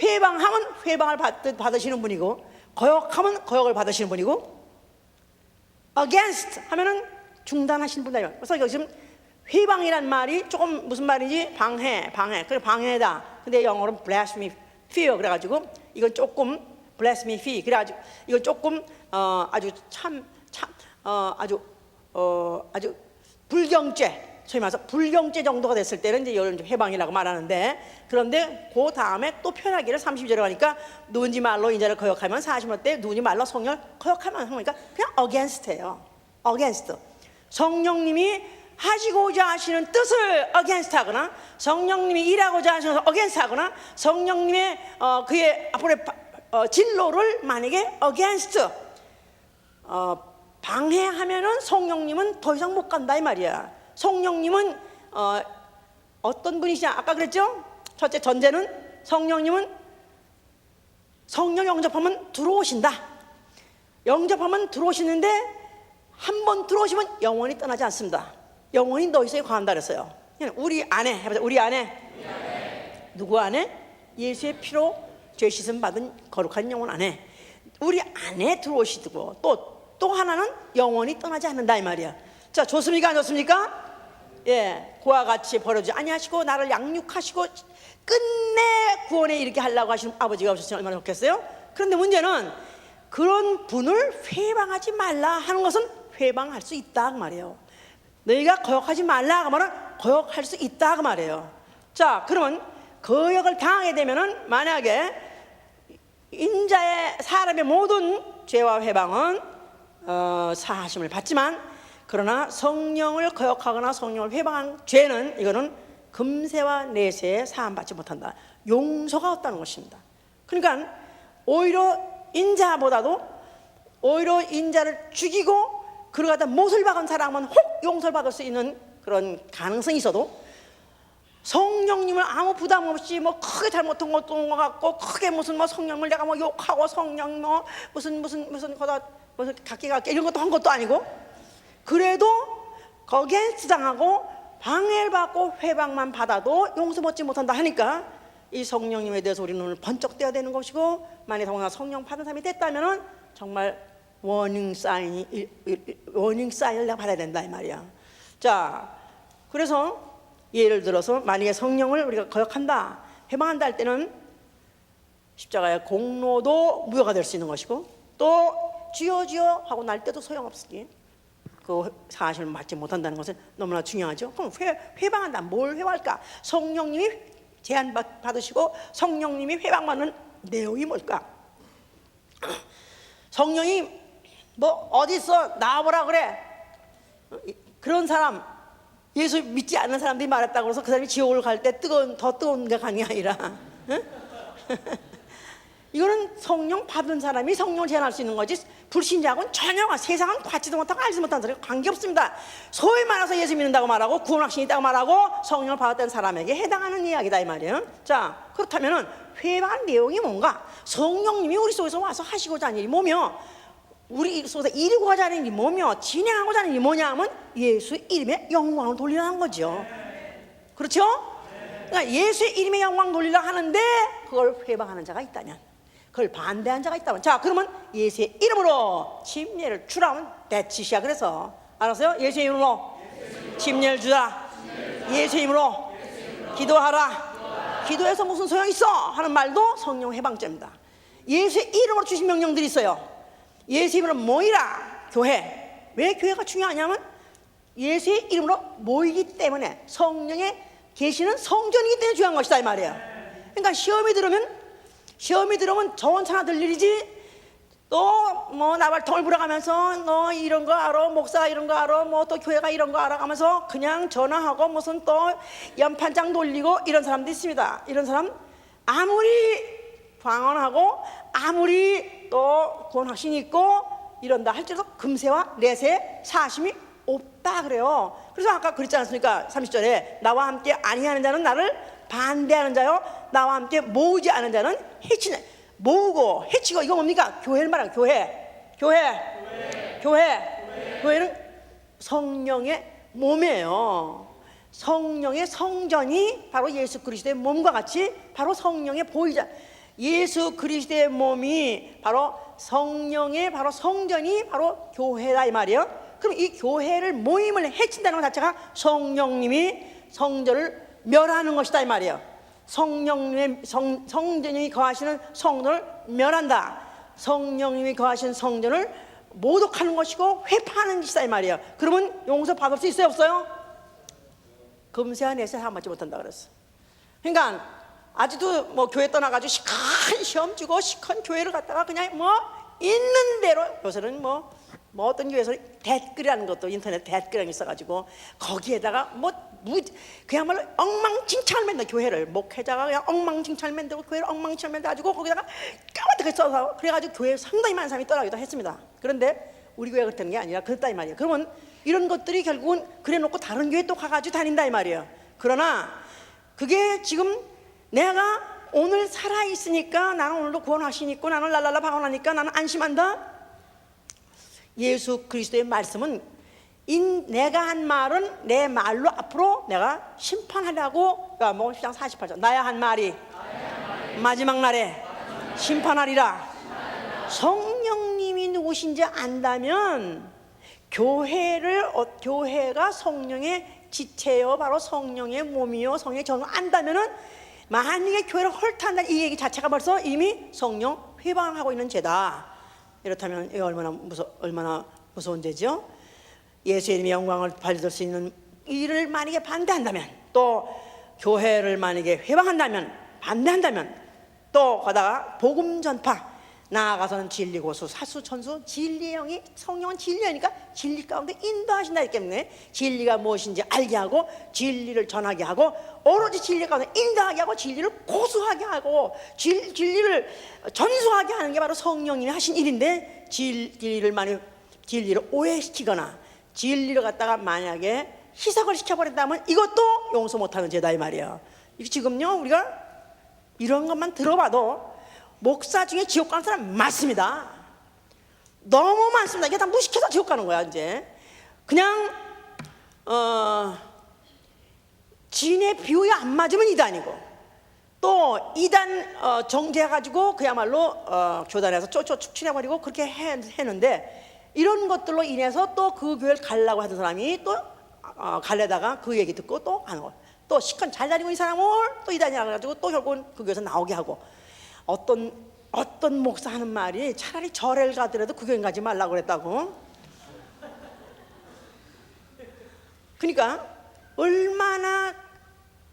A: 회방하면 회방을 받으시는 분이고 거역하면 거역을 받으시는 분이고 against 하면은 중단하시는 분이다. 그래서 여기 지금 회방이란 말이 조금 무슨 말인지 방해 그래 방해다. 근데 영어로는 blasphemy fear 그래가지고 이건 조금 blasphemy fee 그래가지고 이건 조금 아주 아주 불경죄, 소위 말해서 불경죄 정도가 됐을 때는 이제 이런 회방이라고 말하는데, 그런데 그 다음에 또 표현하기를 30절에 가니까 누군지 말로 인자를 거역하면 사하심을 얻되 누군지 말로 성령을 거역하면 하니까 그냥 against예요. against. 성령님이 하시고자 하시는 뜻을 against 하거나 성령님이 일하고자 하시는 것을 against 하거나 성령님의 그의 앞으로의 진로를 만약에 against 방해하면은 성령님은 더 이상 못 간다 이 말이야. 성령님은 어떤 분이시냐? 아까 그랬죠? 첫째 전제는 성령님은 성령 영접하면 들어오신다. 영접하면 들어오시는데 한 번 들어오시면 영원히 떠나지 않습니다. 영원히 너희 속에 거한다 그랬어요. 우리 안에 해보자. 우리 안에 누구 안에? 예수의 피로 죄 씻음 받은 거룩한 영혼 안에 우리 안에 들어오시고 또 하나는 영원히 떠나지 않는다 이 말이야. 자, 좋습니까 안 좋습니까? 예, 그와 같이 버려지 아니하시고 나를 양육하시고 끝내 구원에 이르게 하려고 하시는 아버지가 없으시면 얼마나 좋겠어요? 그런데 문제는 그런 분을 회방하지 말라 하는 것은 회방할 수 있다 그 말이에요. 너희가 거역하지 말라 하면은 거역할 수 있다 그 말이에요. 자, 그러면 거역을 당하게 되면은 만약에 인자의 사람의 모든 죄와 회방은 사하심을 받지만, 그러나 성령을 거역하거나 성령을 회방한 죄는 이거는 금세와 내세에 사함받지 못한다. 용서가 없다는 것입니다. 그러니까 오히려 인자보다도 오히려 인자를 죽이고 그를 갖다 못을 박은 사람은 혹 용서를 받을 수 있는 그런 가능성이 있어도 성령님을 아무 부담 없이 뭐 크게 잘못한 것도 온 것 같고 크게 무슨 뭐 성령을 내가 뭐 욕하고 성령 뭐 무슨 거다 무슨 각기가 이런 것도 한 것도 아니고, 그래도 거기에 수장하고 방해를 받고 회방만 받아도 용서 받지 못한다 하니까 이 성령님에 대해서 우리 눈을 번쩍 떼야 되는 것이고, 만약에 더구나 성령 받은 사람이 됐다면은 정말 워닝 사인을 내가 받아야 된다 이 말이야. 자, 그래서 예를 들어서 만약에 성령을 우리가 거역한다, 회방한다 할 때는 십자가의 공로도 무효가 될 수 있는 것이고, 또 주여 주여 하고 날 때도 소용없으니 그 사실을 받지 못한다는 것은 너무나 중요하죠. 그럼 회방한다. 뭘 회방할까? 성령님이 제한 받으시고 성령님이 회방받는 내용이 뭘까? 성령이 뭐 어디서 나와보라 그래. 그런 사람, 예수 믿지 않는 사람들이 말했다고 해서 그 사람이 지옥을 갈 때 더 뜨거운 게 가는 게 아니라, 응? 이거는 성령 받은 사람이 성령을 제한할 수 있는 거지, 불신자하고는 전혀 세상은 받지도 못하고 알지 못하는 사람이 관계없습니다. 소위 말해서 예수 믿는다고 말하고 구원 확신이 있다고 말하고 성령을 받았다는 사람에게 해당하는 이야기다 이 말이에요. 자, 그렇다면 회방한 내용이 뭔가? 성령님이 우리 속에서 와서 하시고자 하는 일이 뭐며, 우리 속에서 이루고자 하는 일이 뭐며, 진행하고자 하는 일이 뭐냐 하면 예수 이름의 영광을 돌리라는 거죠. 그렇죠? 그러니까 예수의 이름의 영광 돌리려 하는데 그걸 회방하는 자가 있다면, 그걸 반대한 자가 있다면, 자 그러면 예수의 이름으로 침례를 주라면 대치시야. 그래서 알았어요? 예수의 이름으로 침례를 주라. 예수의 이름으로 기도하라. 기도해서 무슨 소용이 있어? 하는 말도 성령 해방죄입니다. 예수의 이름으로 주신 명령들이 있어요. 예수의 이름으로 모이라. 교회. 왜 교회가 중요하냐면 예수의 이름으로 모이기 때문에, 성령의 계시는 성전이기 때문에 중요한 것이다 이 말이에요. 그러니까 시험이 들으면 저원차나 들 일이지, 또 뭐 나발통을 불어가면서 너 이런 거 알아, 목사가 이런 거 알아, 뭐 또 교회가 이런 거 알아 하면서 그냥 전화하고 무슨 또 연판장 돌리고 이런 사람도 있습니다. 이런 사람 아무리 광언하고 아무리 또 구원 확신이 있고 이런다 할지라도 금세와 내세 사심이 없다 그래요. 그래서 아까 그랬지 않습니까? 30절에 나와 함께 아니하는 자는 나를 반대하는 자요, 나와 함께 모으지 않은 자는 해치는. 모으고 해치고 이거 뭡니까? 교회를 말하는 교회는 성령의 몸이에요. 성령의 성전이 바로 예수 그리스도의 몸과 같이 바로 성령의 보이자, 예수 그리스도의 몸이 바로 성령의 바로 성전이 바로 교회다 이 말이에요. 그럼 이 교회를 모임을 해친다는 것 자체가 성령님이 성전을 멸하는 것이다 이 말이에요. 성령님의 성전이 거하시는 성전을 멸한다. 성령님이 거하시는 성전을 모독하는 것이고 회파하는 짓이다 이 말이에요. 그러면 용서 받을 수 있어요 없어요? 금세와 내세 다 받지 못한다 그랬어. 그러니까 아직도 뭐 교회 떠나가지고 시큰 시험 주고 시큰 교회를 갔다가 그냥 뭐 있는 대로, 요새는 뭐 어떤 교회에서는 댓글이라는 것도 인터넷 댓글이 있어가지고 거기에다가 그야말로 엉망진창을 만든 교회를, 목회자가 그냥 엉망진창을 만들고 교회를 엉망진창을 만들어가지고 거기다가 까맣게 써서 그래가지고 교회에 상당히 많은 사람이 떠나기도 했습니다. 그런데 우리 교회가 그랬다는 게 아니라 그랬다 이 말이에요. 그러면 이런 것들이 결국은 그래놓고 다른 교회 또 가가지고 다닌다 이 말이에요. 그러나 그게 지금 내가 오늘 살아있으니까, 나는 오늘도 구원 확신이 있고 나는 랄랄라 방언하니까 나는 안심한다. 예수 그리스도의 말씀은 내가 한 말은 내 말로 앞으로 내가 심판하려고, 그러니까 뭐 10장 48절 나야 한 말이 마지막 날에 심판하리라. 성령님이 누구신지 안다면 교회가 성령의 지체요 바로 성령의 몸이요 성령의 정을 안다면은, 만약에 교회를 헐탄다는 이 얘기 자체가 벌써 이미 성령 회방하고 있는 죄다. 이렇다면 이거 얼마나 무서운 죄죠? 예수의 이름의 영광을 받을 수 있는 일을 만약에 반대한다면, 또 교회를 만약에 회방한다면, 반대한다면, 또 거다가 복음 전파, 나아가서는 진리 고수 사수 천수 진리의 영이, 성령은 진리니까 진리 가운데 인도하신다기 때문에 진리가 무엇인지 알게 하고 진리를 전하게 하고, 오로지 진리 가운데 인도하게 하고 진리를 고수하게 하고 진리를 전수하게 하는 게 바로 성령님이 하신 일인데, 진리를 오해시키거나 진리를 갖다가 만약에 희석을 시켜버린다면 이것도 용서 못하는 죄다 이 말이에요. 지금요 우리가 이런 것만 들어봐도 목사 중에 지옥 가는 사람 많습니다. 너무 많습니다. 이게 다 무식해서 지옥 가는 거야. 이제 그냥 진의 비유에 안 맞으면 이단이고, 또 이단 정죄해가지고 그야말로 교단에서 쪼쪼 축출해버리고 그렇게 했는데, 이런 것들로 인해서 또 그 교회를 가려고 하던 사람이 또 갈래다가 그 얘기 듣고 또 안 오고, 또 시큰 잘 다니고 이 사람을 또 이단이라고 해가지고 또 결국은 그 교회에서 나오게 하고, 어떤 목사 하는 말이 차라리 절을 가더라도 그 교회 가지 말라고 그랬다고. 그러니까 얼마나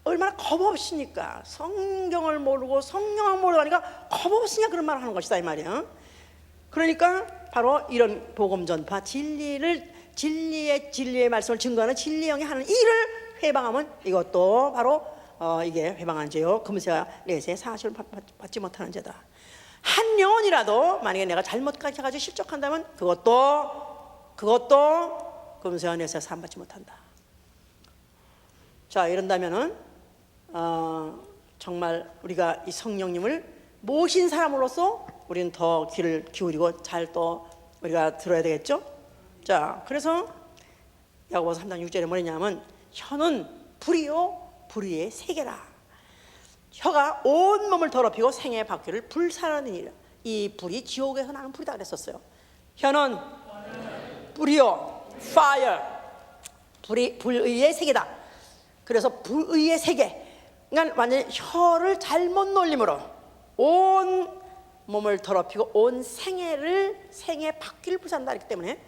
A: 얼마나 겁없으니까, 성경을 모르고 성령을 모르고 하니까 겁없으니까 그런 말을 하는 것이다 이 말이야. 그러니까 바로 이런 복음 전파, 진리의 말씀을 증거하는 진리의 영이 하는 일을 회방하면 이것도 바로 이게 회방한 죄요 금세와 내세 사실을 받지 못하는 죄다. 한 영혼이라도 만약에 내가 잘못까지 해가지고 실족한다면 그것도 금세와 내세 산 받지 못한다. 자, 이런다면은 정말 우리가 이 성령님을 모신 사람으로서 우리는 더 귀를 기울이고 잘 또 우리가 들어야 되겠죠. 자, 그래서 야고보서 3장 6절에 뭐냐면 혀는 불이요 불의의 세계라. 혀가 온 몸을 더럽히고 생의 바퀴를 불살라느니라. 이 불이 지옥에서 나는 불이다 그랬었어요. 혀는 불이요 fire, 불의의 세계다. 그래서 불의의 세계, 그러니까 완전히 혀를 잘못 놀림으로 온 몸을 더럽히고 온 생의 바퀴를 불산다. 그렇기 때문에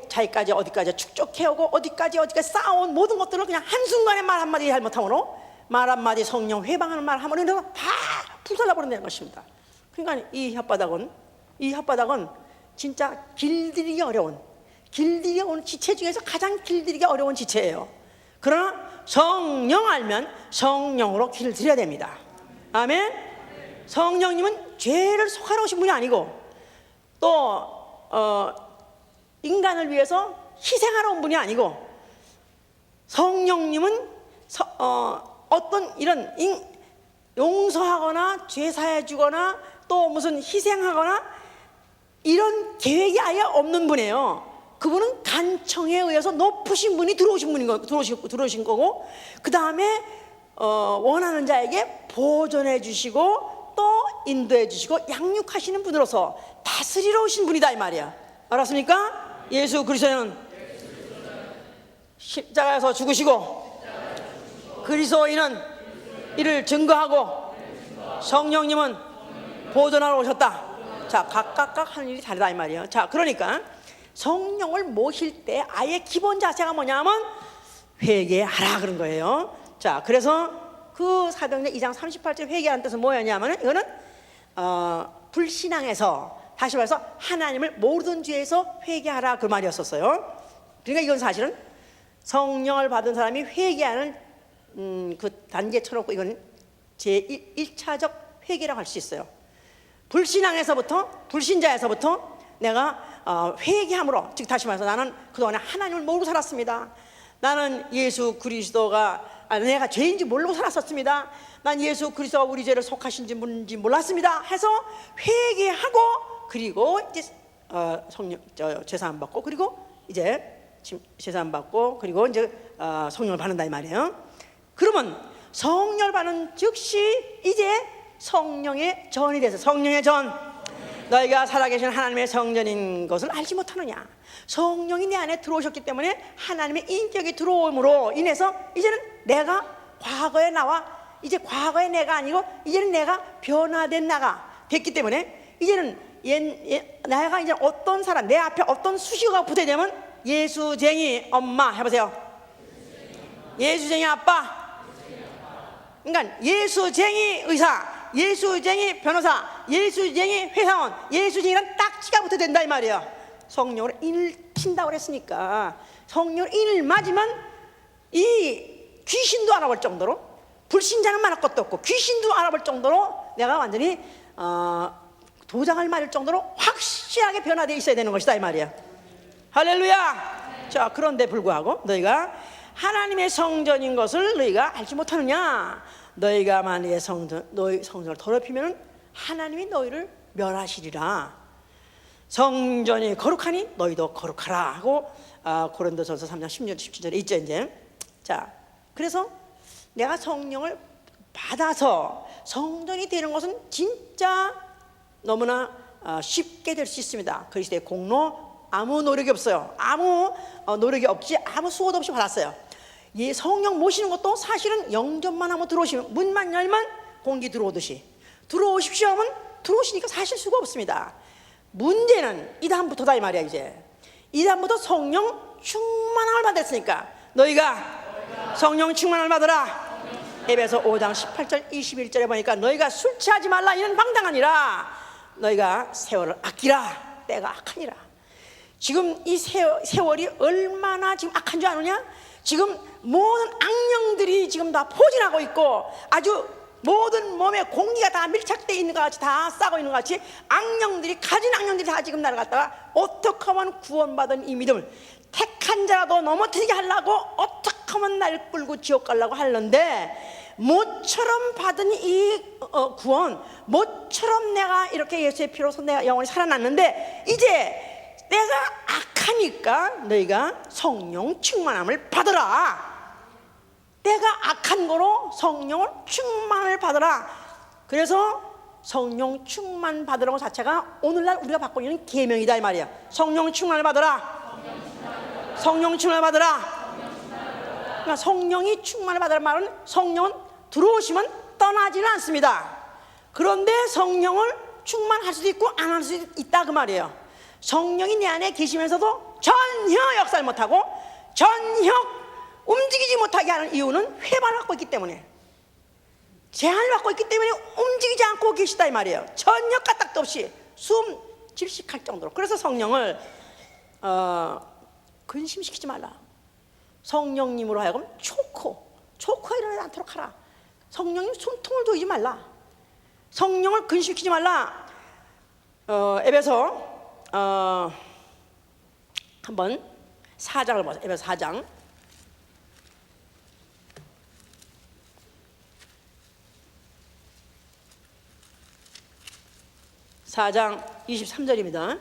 A: 자기까지 어디까지 축적해오고 어디까지 쌓아온 모든 것들을 그냥 한순간에 말 한마디 잘못함으로 말 한마디 성령 회방하는 말 한마디로 다 불살라버린다는 것입니다. 그러니까 이 혓바닥은 진짜 길들이기 어려운 지체 중에서 가장 길들이기 어려운 지체예요. 그러나 성령 알면 성령으로 길들여야 됩니다. 아멘. 성령님은 죄를 속하러 오신 분이 아니고 또 인간을 위해서 희생하러 온 분이 아니고, 성령님은 어떤 이런 용서하거나 죄 사해 주거나 또 무슨 희생하거나 이런 계획이 아예 없는 분이에요. 그분은 간청에 의해서 높으신 분이 들어오신 거고, 그 다음에 원하는 자에게 보존해 주시고 또 인도해 주시고 양육하시는 분으로서 다스리러 오신 분이다 이 말이야. 알았습니까? 예수 그리스도는 십자가에서 죽으시고 그리스도인은 이를 증거하고 성령님은 보존하러 오셨다. 자, 각각 하는 일이 다르다 이 말이에요. 자, 그러니까 성령을 모실 때 아예 기본 자세가 뭐냐면 회개하라 그런 거예요. 자, 그래서 그 사도행전 2장 38절 회개하는 뜻은 뭐였냐면 이거는 불신앙에서, 다시 말해서 하나님을 모르던 죄에서 회개하라 그 말이었었어요. 그러니까 이건 사실은 성령을 받은 사람이 회개하는 그 단계에 쳐놓고 이건 제1차적 회개라고 할 수 있어요. 불신자에서부터 내가 회개함으로, 즉 다시 말해서 나는 그동안에 하나님을 모르고 살았습니다. 나는 예수 그리스도가 내가 죄인지 모르고 살았었습니다. 난 예수 그리스도가 우리 죄를 속하신지 뭔지 몰랐습니다 해서 회개하고, 그리고 이제 성령 제사함 받고, 그리고 이제 제사함 받고, 그리고 이제 성령을 받는다 이 말이에요. 그러면 성령을 받는 즉시 이제 성령의 전이 돼서, 성령의 전, 너희가 살아계신 하나님의 성전인 것을 알지 못하느냐. 성령이 내 안에 들어오셨기 때문에 하나님의 인격이 들어옴으로 인해서 이제는 내가 과거의 나와 이제 과거의 내가 아니고 이제는 내가 변화된 나가 됐기 때문에 이제는 내가 이제 어떤 사람, 내 앞에 어떤 수식어가 붙어야되면 예수쟁이 엄마 해보세요. 예수쟁이 아빠. 그러니까 예수쟁이 의사, 예수쟁이 변호사, 예수쟁이 회사원, 예수쟁이란 딱지가 붙어야 된다 이 말이에요. 성령으로 인을 친다고 그랬으니까 성령으로 인을 맞으면 이 귀신도 알아볼 정도로, 불신자는 말할 것도 없고 귀신도 알아볼 정도로 내가 완전히 도장을 맞을 정도로 확실하게 변화되어 있어야 되는 것이다 이 말이야. 할렐루야. 자, 그런데 불구하고 너희가 하나님의 성전인 것을 너희가 알지 못하느냐. 너희가 만약에 너희 성전을 더럽히면 하나님이 너희를 멸하시리라. 성전이 거룩하니 너희도 거룩하라 하고 고린도전서 3장 16, 17절에 있죠 이제. 자, 그래서 내가 성령을 받아서 성전이 되는 것은 진짜 너무나 쉽게 될 수 있습니다. 그리스도의 공로 아무 노력이 없어요. 아무 노력이 없이 아무 수고도 없이 받았어요. 이 성령 모시는 것도 사실은 영접만 하면 들어오시면, 문만 열면 공기 들어오듯이 들어오십시오 하면 들어오시니까 사실 수고 없습니다. 문제는 이 다음부터다 이 말이야. 이제 이 다음부터 성령 충만함을 받았으니까 너희가 성령 충만함을 받으라. 에베소 5장 18절 21절에 보니까 너희가 술 취하지 말라 이는 방당하니라. 너희가 세월을 아끼라. 때가 악하니라. 지금 이 세월이 얼마나 지금 악한 줄 아느냐? 지금 모든 악령들이 지금 다 포진하고 있고 아주 모든 몸에 공기가 다 밀착되어 있는 것 같이 다 싸고 있는 것 같이 악령들이 가진 악령들이 다 지금 나를 갖다가 어떻게 하면 구원받은 이 믿음을 택한 자라도 넘어뜨리게 하려고 어떻게 하면 날 끌고 지옥 가려고 하는데 모처럼 받은 이 구원, 모처럼 내가 이렇게 예수의 피로서 내가 영원히 살아났는데 이제 내가 악하니까 너희가 성령 충만함을 받으라. 내가 악한 거로 성령을 충만을 받으라. 그래서 성령 충만 받으라고 자체가 오늘날 우리가 받고 있는 계명이다 이 말이야. 성령 충만을 받으라. 성령 충만을 받으라. 그러니까 성령이 충만을 받으라는 말은 성령은 들어오시면 떠나지는 않습니다. 그런데 성령을 충만할 수도 있고 안 할 수도 있다 그 말이에요. 성령이 내 안에 계시면서도 전혀 역사를 못하고 전혀 움직이지 못하게 하는 이유는 회방을 갖고 있기 때문에, 제한을 받고 있기 때문에 움직이지 않고 계시다 이 말이에요. 전혀 까딱도 없이 숨 질식할 정도로. 그래서 성령을 근심시키지 말라. 성령님으로 하여금 초코에 일어나지 않도록 하라. 성령님 숨통을 조이지 말라. 성령을 근심시키지 말라. 에베소 한번 4장을 보세요. 에베소 4장 4장 23절입니다.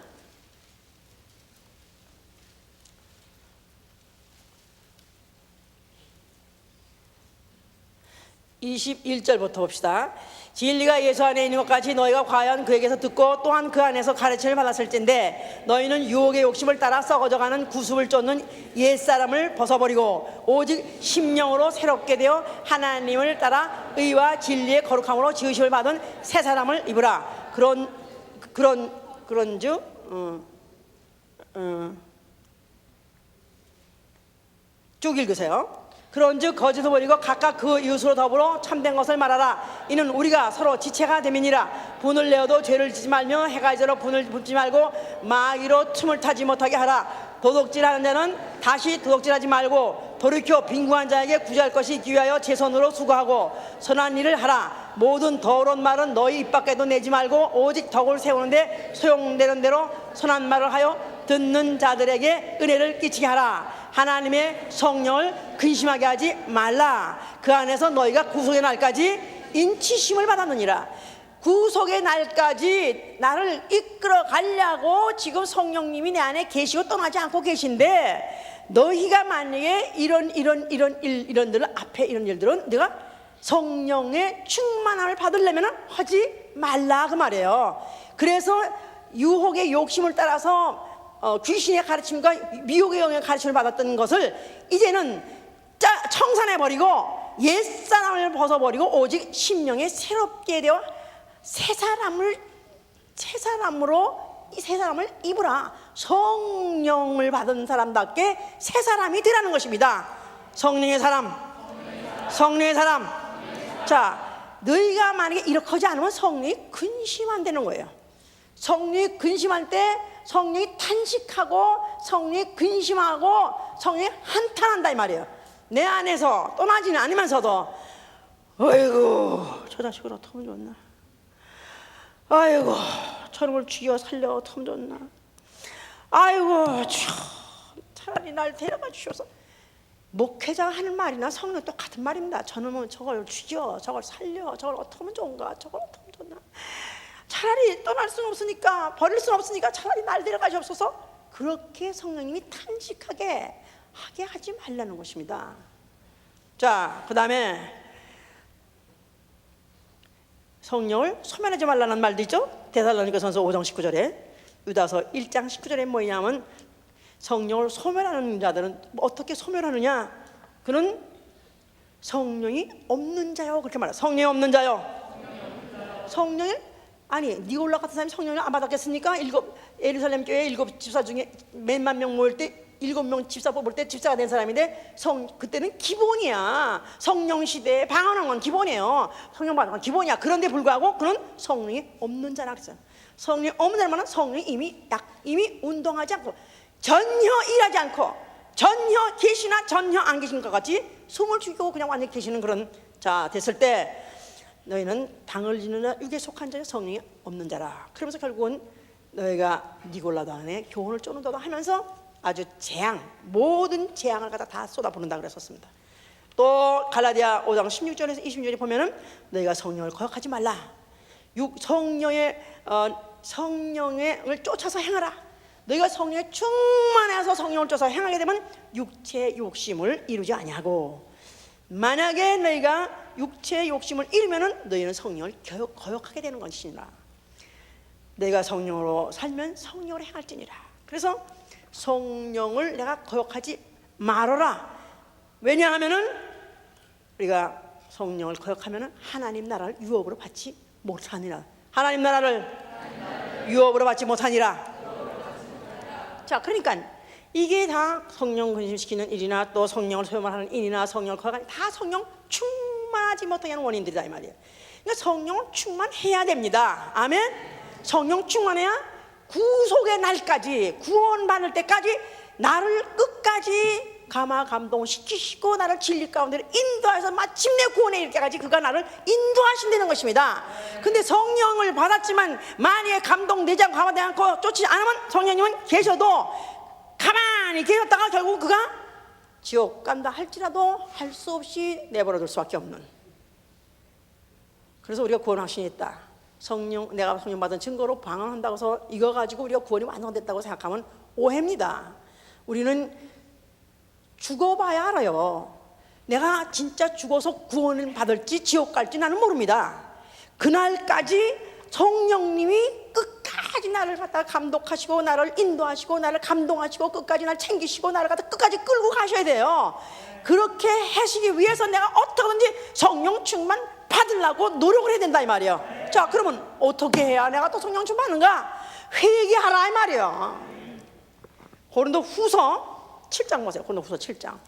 A: (21절부터) 봅시다. 진리가 예수 안에 있는 것 같이 너희가 과연 그에게서 듣고 또한 그 안에서 가르침을 받았을진데 너희는 유혹의 욕심을 따라 썩어져가는 구습을 쫓는 옛사람을 벗어버리고 오직 심령으로 새롭게 되어 하나님을 따라 의와 진리의 거룩함으로 지으심을 받은 새 사람을 입으라. 그런즉 쭉 읽으세요. 그런즉 거짓을 버리고 각각 그 이웃으로 더불어 참된 것을 말하라. 이는 우리가 서로 지체가 됨이니라. 분을 내어도 죄를 지지 말며 해가 지러 분을 붓지 말고 마귀로 틈을 타지 못하게 하라. 도둑질하는 자는 다시 도둑질하지 말고 돌이켜 빈궁한 자에게 구제할 것이 기회하여 제 손으로 수고하고 선한 일을 하라. 모든 더러운 말은 너희 입 밖에도 내지 말고 오직 덕을 세우는데 소용되는 대로 선한 말을 하여 듣는 자들에게 은혜를 끼치게 하라. 하나님의 성령을 근심하게 하지 말라. 그 안에서 너희가 구속의 날까지 인치심을 받았느니라. 구속의 날까지 나를 이끌어 가려고 지금 성령님이 내 안에 계시고 떠나지 않고 계신데 너희가 만약에 이런 일들을 앞에 이런 일들은 네가 성령의 충만함을 받으려면 하지 말라 그 말이에요. 그래서 유혹의 욕심을 따라서 귀신의 가르침과 미혹의 영의 가르침을 받았던 것을 이제는 청산해버리고 옛사람을 벗어버리고 오직 심령에 새롭게 되어 새 사람을 입으라. 성령을 받은 사람답게 새 사람이 되라는 것입니다. 성령의 사람. 자, 너희가 만약에 이렇게 하지 않으면 성령이 근심한다는 거예요. 성령이 근심할 때 성령이 탄식하고 성령이 근심하고 성령이 한탄한다 이 말이에요. 내 안에서 떠나지는 않으면서도 아이고 저 자식을 어떻게 하면 좋나, 아이고 저놈을 죽여 살려 어떻게 하면 좋나, 아이고 차라리 날 데려가 주셔서. 목회자가 하는 말이나 성령 똑같은 말입니다. 저놈은 저걸 죽여, 저걸 살려, 저걸 어떻게 하면 좋은가, 저걸 어떻게 하면 좋나, 차라리 떠날 수는 없으니까, 버릴 수는 없으니까 차라리 날 데려가 주옵소서. 그렇게 성령님이 탄식하게 하게 하지 말라는 것입니다. 자, 그 다음에 성령을 소멸하지 말라는 말도 있죠. 데살로니가전서 5장 19절에, 유다서 1장 19절에 뭐냐면 성령을 소멸하는 자들은 어떻게 소멸하느냐, 그는 성령이 없는 자요 그렇게 말해요. 성령이 없는 자요. 성령이 아니 니골라 같은 사람이 성령을 안 받았겠습니까? 예루살렘 교회 7 집사 중에 몇만 명 모일 때 7명 집사 뽑을 때 집사가 된 사람인데 그때는 기본이야. 성령 시대에 방언한 건 기본이에요. 성령 받은 건 기본이야. 그런데 불구하고 그는 성령이 없는 자라 그랬어요. 성령이 없는 자라면 성령이 이미 운동하지 않고 전혀 일하지 않고 전혀 계시나 전혀 안 계신 것 같이 숨을 죽이고 그냥 완전히 계시는 그런 자 됐을 때 너희는 당을 지는 자 육에 속한 자여 성령이 없는 자라. 그러면서 결국은 너희가 니골라도 안에 교훈을 쪼는다도 하면서 아주 모든 재앙을 갖다 다 쏟아부는다 그랬었습니다. 또 갈라디아 5장 16절에서 26절에 보면은 너희가 성령을 거역하지 말라. 성령을 쫓아서 행하라. 너희가 성령에 충만해서 성령을 쫓아서 행하게 되면 육체의 욕심을 이루지 아니하고, 만약에 너희가 육체의 욕심을 이루면은 너희는 성령을 거역하게 되는 것이니라. 내가 성령으로 살면 성령으로 행할지니라. 그래서 성령을 내가 거역하지 말아라. 왜냐하면은 우리가 성령을 거역하면은 하나님 나라를 유업으로 받지 못하니라. 하나님 나라를 유업으로 받지 못하니라. 자, 그러니까 이게 다 성령 근심시키는 일이나 또 성령을 소유하는 일이나 성령을 거역하는 다 성령 충만하지 못하게 하는 원인들이다 이 말이에요. 그러니까 성령을 충만해야 됩니다. 아멘. 성령 충만해야 구속의 날까지, 구원받을 때까지 나를 끝까지 감동시키시고 나를 진리 가운데 인도해서 마침내 구원에 이를 때까지 그가 나를 인도하신다는 것입니다. 근데 성령을 받았지만 만약에 감동되지 않고 감화되지 않고 쫓지 않으면 성령님은 계셔도 가만히 계셨다가 결국 그가 지옥 간다 할지라도 할 수 없이 내버려둘 수밖에 없는. 그래서 우리가 구원 확신이 있다. 내가 성령 받은 증거로 방언한다고 해서 이거 가지고 우리가 구원이 완성됐다고 생각하면 오해입니다. 우리는 죽어봐야 알아요. 내가 진짜 죽어서 구원을 받을지 지옥 갈지 나는 모릅니다. 그날까지 성령님이 끝까지 나를 갖다가 감독하시고 나를 인도하시고 나를 감동하시고 끝까지 나를 챙기시고 나를 갖다 끝까지 끌고 가셔야 돼요. 그렇게 하시기 위해서 내가 어떻게든지 성령 충만 받으려고 노력을 해야 된다 이 말이에요. 자, 그러면 어떻게 해야 내가 또 성령 충만하는가? 회개하라 이 말이에요. 고린도후서 7장 보세요. 고린도후서 7장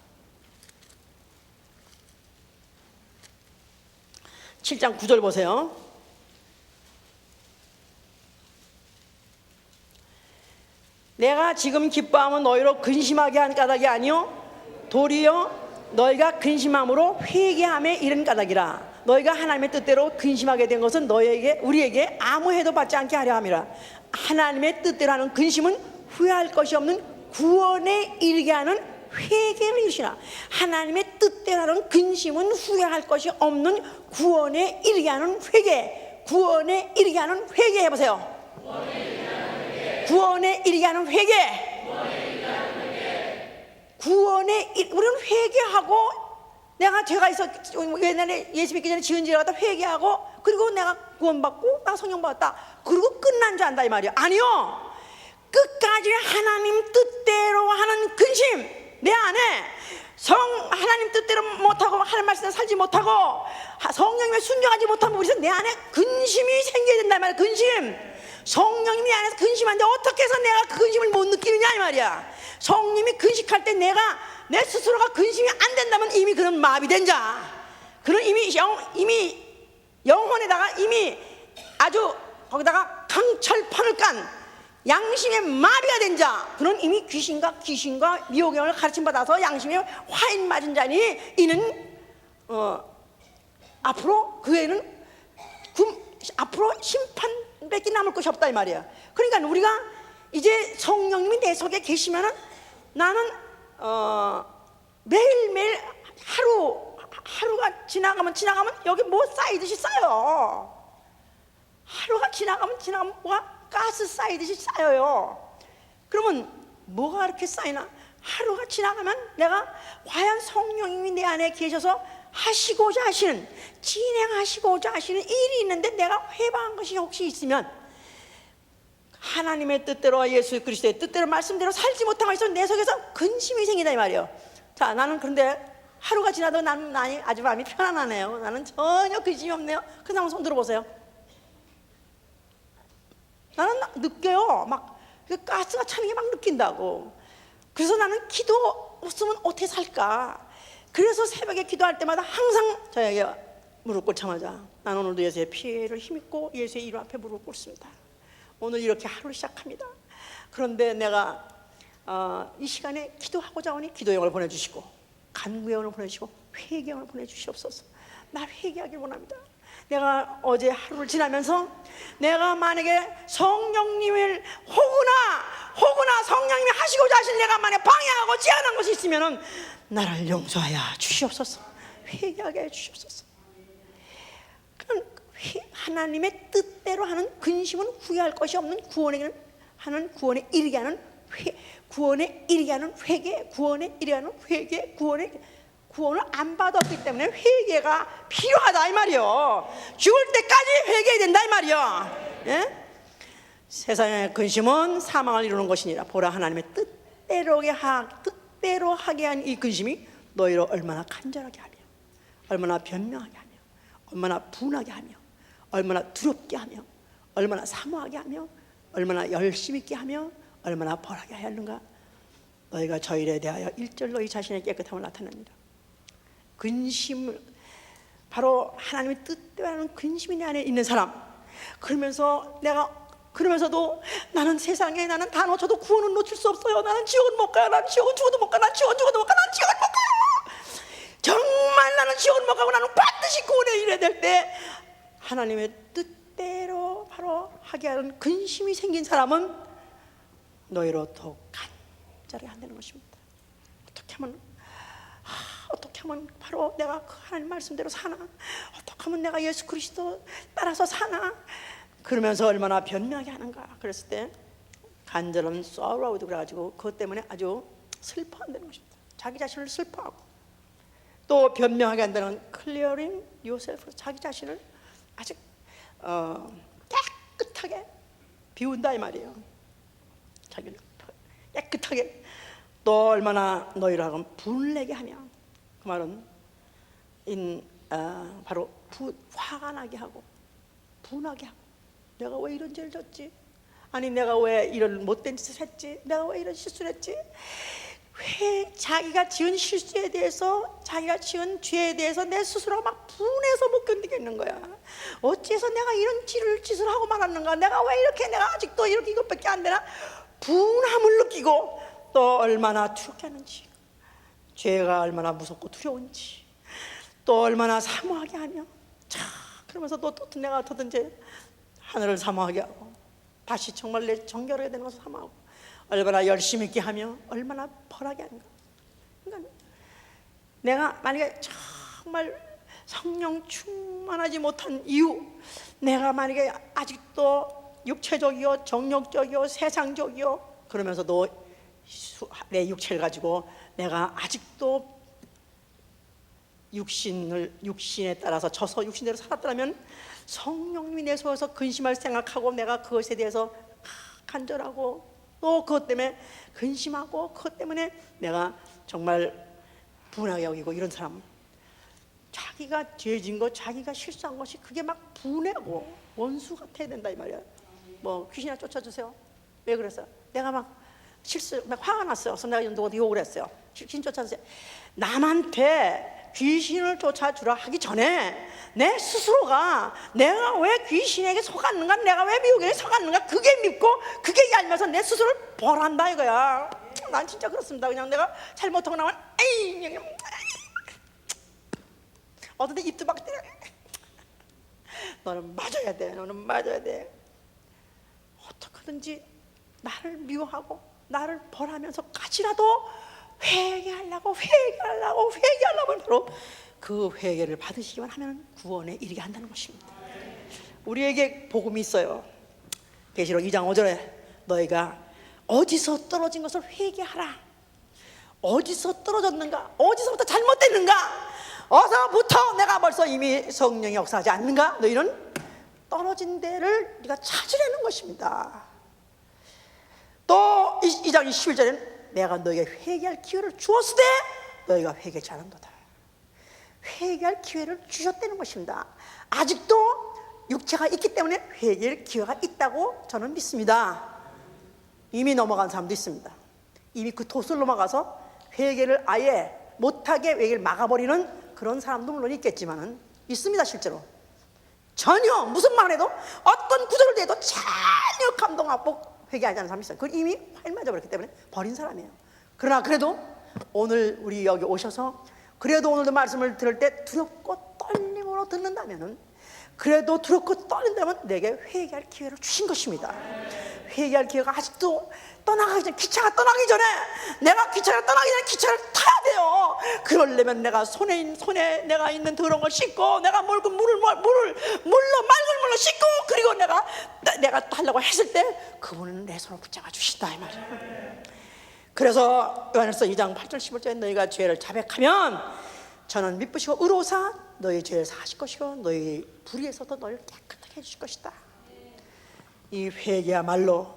A: 9절 보세요. 내가 지금 기뻐하면 너희로 근심하게 한 까닭이 아니요 도리어 너희가 근심함으로 회개함에 이른 까닭이라. 너희가 하나님의 뜻대로 근심하게 된 것은 우리에게 아무 해도 받지 않게 하려 함이라. 하나님의 뜻대로 하는 근심은 후회할 것이 없는 구원에 이르게 하는 회개를 이루시라. 하나님의 뜻대로 하는 근심은 후회할 것이 없는 구원에 이르게 하는 회개. 구원에 이르게 하는 회개 해보세요. 구원에 이르게 하는 회개. 우리는 회개하고 내가 죄가 있어 옛날에 예수 믿기 전에 지은 죄를 갖다 회개하고 그리고 내가 구원받고 나 성령 받았다 그리고 끝난 줄 안다 이 말이야. 아니요. 끝까지 하나님 뜻대로 하는 근심 내 안에 하나님 뜻대로 못하고 하나님 말씀에 살지 못하고 성령님에 순종하지 못하면 우리 내 안에 근심이 생겨야 된다 이 말이야. 근심. 성령님이 내 안에서 근심한데 어떻게 해서 내가 그 근심을 못 느끼느냐 이 말이야. 성령님이 근심할 때 내 스스로가 근심이 안 된다면 이미 그런 마비된 자, 그런 이미 영혼에다가 이미 아주 거기다가 강철판을 깐 양심의 마비가 된 자, 그런 이미 귀신과 미혹의 영을 가르침 받아서 양심에 화인 맞은 자니 이는 앞으로 그 애는 앞으로 심판밖에 남을 것이 없다 이 말이야. 그러니까 우리가 이제 성령님이 내 속에 계시면은 나는 매일매일 하루가 지나가면 여기 뭐 쌓이듯이 쌓여. 하루가 지나가면 뭐가 가스 쌓이듯이 쌓여요. 그러면 뭐가 이렇게 쌓이나? 하루가 지나가면 내가 과연 성령님이 내 안에 계셔서 진행하시고자 하시는 일이 있는데 내가 회방한 것이 혹시 있으면 하나님의 뜻대로 예수 그리스도의 뜻대로 말씀대로 살지 못하고 있어 내 속에서 근심이 생긴다 이 말이에요. 자, 나는 그런데 하루가 지나도 나는 아주 마음이 편안하네요. 나는 전혀 근심이 없네요. 그 사람 손 들어보세요. 나는 느껴요. 막 가스가 차는 게 막 느낀다고. 그래서 나는 기도 없으면 어떻게 살까? 그래서 새벽에 기도할 때마다 항상 저에게 무릎 꿇자마자 나는 오늘도 예수의 피를 힘입고 예수의 이름 앞에 무릎 꿇습니다. 오늘 이렇게 하루를 시작합니다. 그런데 내가 이 시간에 기도하고자 하니 기도영을 보내주시고 간구영을 보내주시고 회개영을 보내주시옵소서. 나 회개하길 원합니다. 내가 어제 하루를 지나면서 내가 만약에 성령님을 혹으나 성령님이 하시고자 하신 내가 만약에 방해하고 제한한 것이 있으면 나를 용서하여 주시옵소서. 회개하게 해 주시옵소서. 그런 하나님의 뜻대로 하는 근심은 후회할 것이 없는 구원에 이르게 하는 구원에 이르게 하는 회개, 구원에 이르게 하는 회개, 구원을 안 받았기 때문에 회개가 필요하다 이 말이요. 죽을 때까지 회개해야 된다 이 말이요. 예? 세상의 근심은 사망을 이루는 것이니라. 보라, 하나님의 뜻대로 하게 한 이 근심이 너희로 얼마나 간절하게 하며, 얼마나 변명하게 하며, 얼마나 분하게 하며, 얼마나 두렵게 하며, 얼마나 사모하게 하며, 얼마나 열심히 있게 하며, 얼마나 벌하게 하였는가. 너희가 저 일에 대하여 일절 너희 자신의 깨끗함을 나타냅니다. 근심, 바로 하나님의 뜻대로 하는 근심이 내 안에 있는 사람. 그러면서도 나는 세상에 나는 다 놓쳐도 구원은 놓칠 수 없어요. 나는 지옥은 못 가요. 나는 지옥은 죽어도 못 가. 나는 지옥은 죽어도 못 가. 나는 지옥은 못 가요. 정말 나는 지옥은 못 가고 나는 반드시 구원에 이르게 될 때 하나님의 뜻대로 바로 하게 하는 근심이 생긴 사람은 너희로 더욱 간절하게 한다는 것입니다. 어떻게 하면 바로 내가 그 하나님 말씀대로 사나? 어떻게 하면 내가 예수 그리스도 따라서 사나? 그러면서 얼마나 변명하게 하는가? 그랬을 때 간절한 sorrow도 그래가지고 그것 때문에 아주 슬퍼한다는 것입니다. 자기 자신을 슬퍼하고 또 변명하게 한다는 clearing yourself, 자기 자신을 아주 깨끗하게 비운다 이 말이에요. 자기를 깨끗하게. 또 얼마나 너희를 하고 분내게 하며, 그 말은 바로 화가 나게 하고 분하게 하고, 내가 왜 이런 죄를 졌지? 아니 내가 왜 이런 못된 짓을 했지? 내가 왜 이런 실수를 했지? 왜 자기가 지은 실수에 대해서, 자기가 지은 죄에 대해서 내 스스로 막 분해서 못 견디겠는 거야. 어째서 내가 이런 짓을 하고 말았는가? 내가 왜 이렇게, 내가 아직도 이렇게 이것밖에 안 되나? 분함을 느끼고, 또 얼마나 두렵게 하는지, 죄가 얼마나 무섭고 두려운지, 또 얼마나 사모하게 하며, 그러면서 또 내가 어떻든지 하늘을 사모하게 하고, 다시 정말 내 정결하게 되는 것을 사모하고, 얼마나 열심히 있게 하며, 얼마나 벌하게 하는가. 그러니까 내가 만약에 정말 성령 충만하지 못한 이유, 내가 만약에 아직도 육체적이요, 정욕적이요, 세상적이요, 그러면서도 내 육체를 가지고 내가 아직도 육신에 따라서 져서 육신대로 살았더라면 성령님이 내 속에서 근심할 생각하고 내가 그것에 대해서 간절하고 또 그것 때문에 근심하고 그것 때문에 내가 정말 분하게 여기고, 이런 사람 자기가 죄진 것, 자기가 실수한 것이 그게 막 분하고 원수 같아야 된다 이 말이야. 뭐 귀신이나 쫓아주세요. 왜 그랬어요? 내가 막 화가 났어요. 그래서 내가 누구한테 욕을 했어요. 귀신 쫓아주세요. 남한테 귀신을 쫓아주라 하기 전에 내 스스로가 내가 왜 귀신에게 속았는가, 내가 왜 미혹에게 속았는가, 그게 밉고 그게 얄면서 내 스스로를 벌한다 이거야. 난 진짜 그렇습니다. 그냥 내가 잘못하고 나면 에이, 어떤데 입도 막 때려. 너는 맞아야 돼. 너는 맞아야 돼. 어떻게든지 나를 미워하고 나를 벌하면서까지라도 회개하려고 바로 그 회개를 받으시기만 하면 구원에 이르게 한다는 것입니다. 우리에게 복음이 있어요. 계시록 2장 5절에 너희가 어디서 떨어진 것을 회개하라. 어디서 떨어졌는가, 어디서부터 잘못됐는가, 어서부터 내가 벌써 이미 성령이 역사하지 않는가, 너희는 떨어진 데를 네가 찾으려는 것입니다. 또 2장 21절에는 내가 너희에게 회개할 기회를 주었으되 너희가 회개치 않은도다. 회개할 기회를 주셨다는 것입니다. 아직도 육체가 있기 때문에 회개할 기회가 있다고 저는 믿습니다. 이미 넘어간 사람도 있습니다. 이미 그 도슬로 막아서 회개를 아예 못하게 회개를 막아버리는 그런 사람도 물론 있겠지만은 있습니다. 실제로 전혀 무슨 말 해도 어떤 구절을 대도 전혀 감동 안 받고 회개하지 않는 사람이 있어요. 그걸 이미 활 맞아버렸기 때문에 버린 사람이에요. 그러나 그래도 오늘 우리 여기 오셔서 그래도 오늘도 말씀을 들을 때 두렵고 떨림으로 듣는다면은, 그래도 두렵고 떨린다면 내게 회개할 기회를 주신 것입니다. 회개할 기회가 아직도 떠나가기 전에, 기차가 떠나기 전에, 내가 기차가 떠나기 전에 기차를 타야 돼요. 그러려면 내가 손에 내가 있는 더러운 걸 씻고, 내가 물로 맑은 물로 씻고, 그리고 내가 하려고 했을 때 그분은 내 손을 붙잡아 주신다 이 말이에요. 그래서 요한일서 2장 8절 11절에 너희가 죄를 자백하면 저는 미쁘시고 의로사 너희 죄를 사하실 것이고 너희 불의에서도 너희를 깨끗하게 해주실 것이다. 이 회개야말로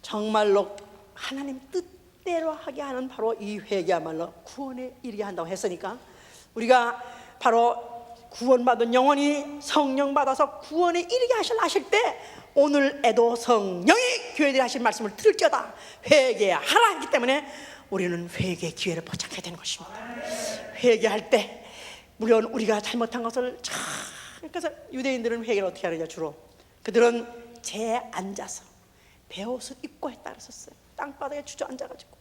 A: 정말로 하나님 뜻대로 하게 하는 바로 이 회개야말로 구원에 이르게 한다고 했으니까, 우리가 바로 구원받은 영혼이 성령 받아서 구원에 이르게 하실 때 오늘에도 성령이 교회들이 하신 말씀을 들을지어다 회개하라 했기 때문에 우리는 회개의 기회를 포착해야 되는 것입니다. 회개할 때 물론 우리가 잘못한 것을 그래서 유대인들은 회개를 어떻게 하느냐, 주로 그들은 재에 앉아서 베옷을 입고 했다 그랬었어요. 땅바닥에 주저앉아가지고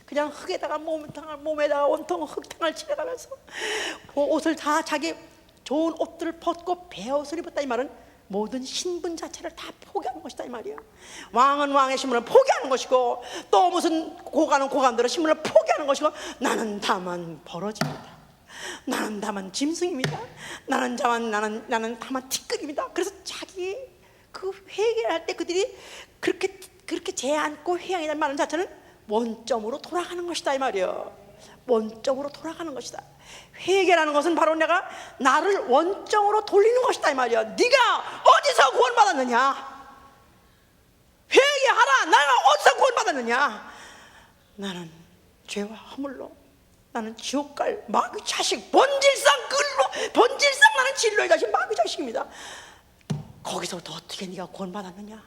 A: 그냥 흙에다가 몸에다가 온통 흙탕을 칠해가면서 그 옷을 다 자기 좋은 옷들을 벗고 베옷을 입었다 이 말은 모든 신분 자체를 다 포기하는 것이다 이 말이야. 왕은 왕의 신분을 포기하는 것이고, 또 무슨 고관은 고관대로 신분을 포기하는 것이고, 나는 다만 버러지입니다. 나는 다만 짐승입니다. 나는 다만 티끌입니다. 그래서 자기 그 회개를 할 때 그들이 그렇게 재 안고 회양이라는 말 자체는 원점으로 돌아가는 것이다 이 말이에요. 원점으로 돌아가는 것이다. 회개라는 것은 바로 내가 나를 원점으로 돌리는 것이다 이 말이야. 네가 어디서 구원받았느냐? 회개하라. 내가 어디서 구원받았느냐? 나는 죄와 허물로, 나는 지옥 갈 마귀 자식, 본질상 나는 진로의 자식 마귀 자식입니다. 거기서부터 어떻게 네가 구원받았느냐?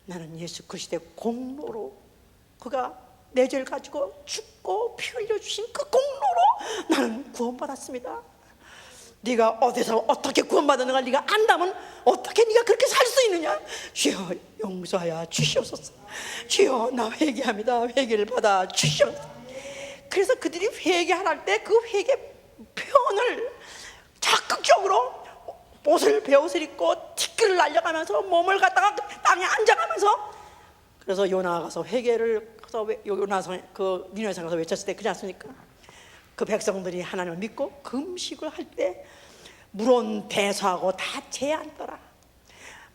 A: 나는 예수 그리스도의 공로로, 그가 내 죄를 가지고 죽고 피 흘려주신 그 공로로 나는 구원받았습니다. 네가 어디서 어떻게 구원받았는가 네가 안다면 어떻게 네가 그렇게 살 수 있느냐? 주여 용서하여 주시옵소서. 주여 나 회개합니다. 회개를 받아 주시옵소서. 그래서 그들이 회개할 때 그 회개 표현을 적극적으로 옷을 베옷을 입고 티끌을 날려가면서 몸을 갖다가 땅에 앉아가면서, 그래서 요나가 가서 회개를 가서 요나성 그 니느웨성 가서 외쳤을 때 그렇지 않습니까? 그 백성들이 하나님을 믿고 금식을 할 때 물론 대수하고 다 제한더라.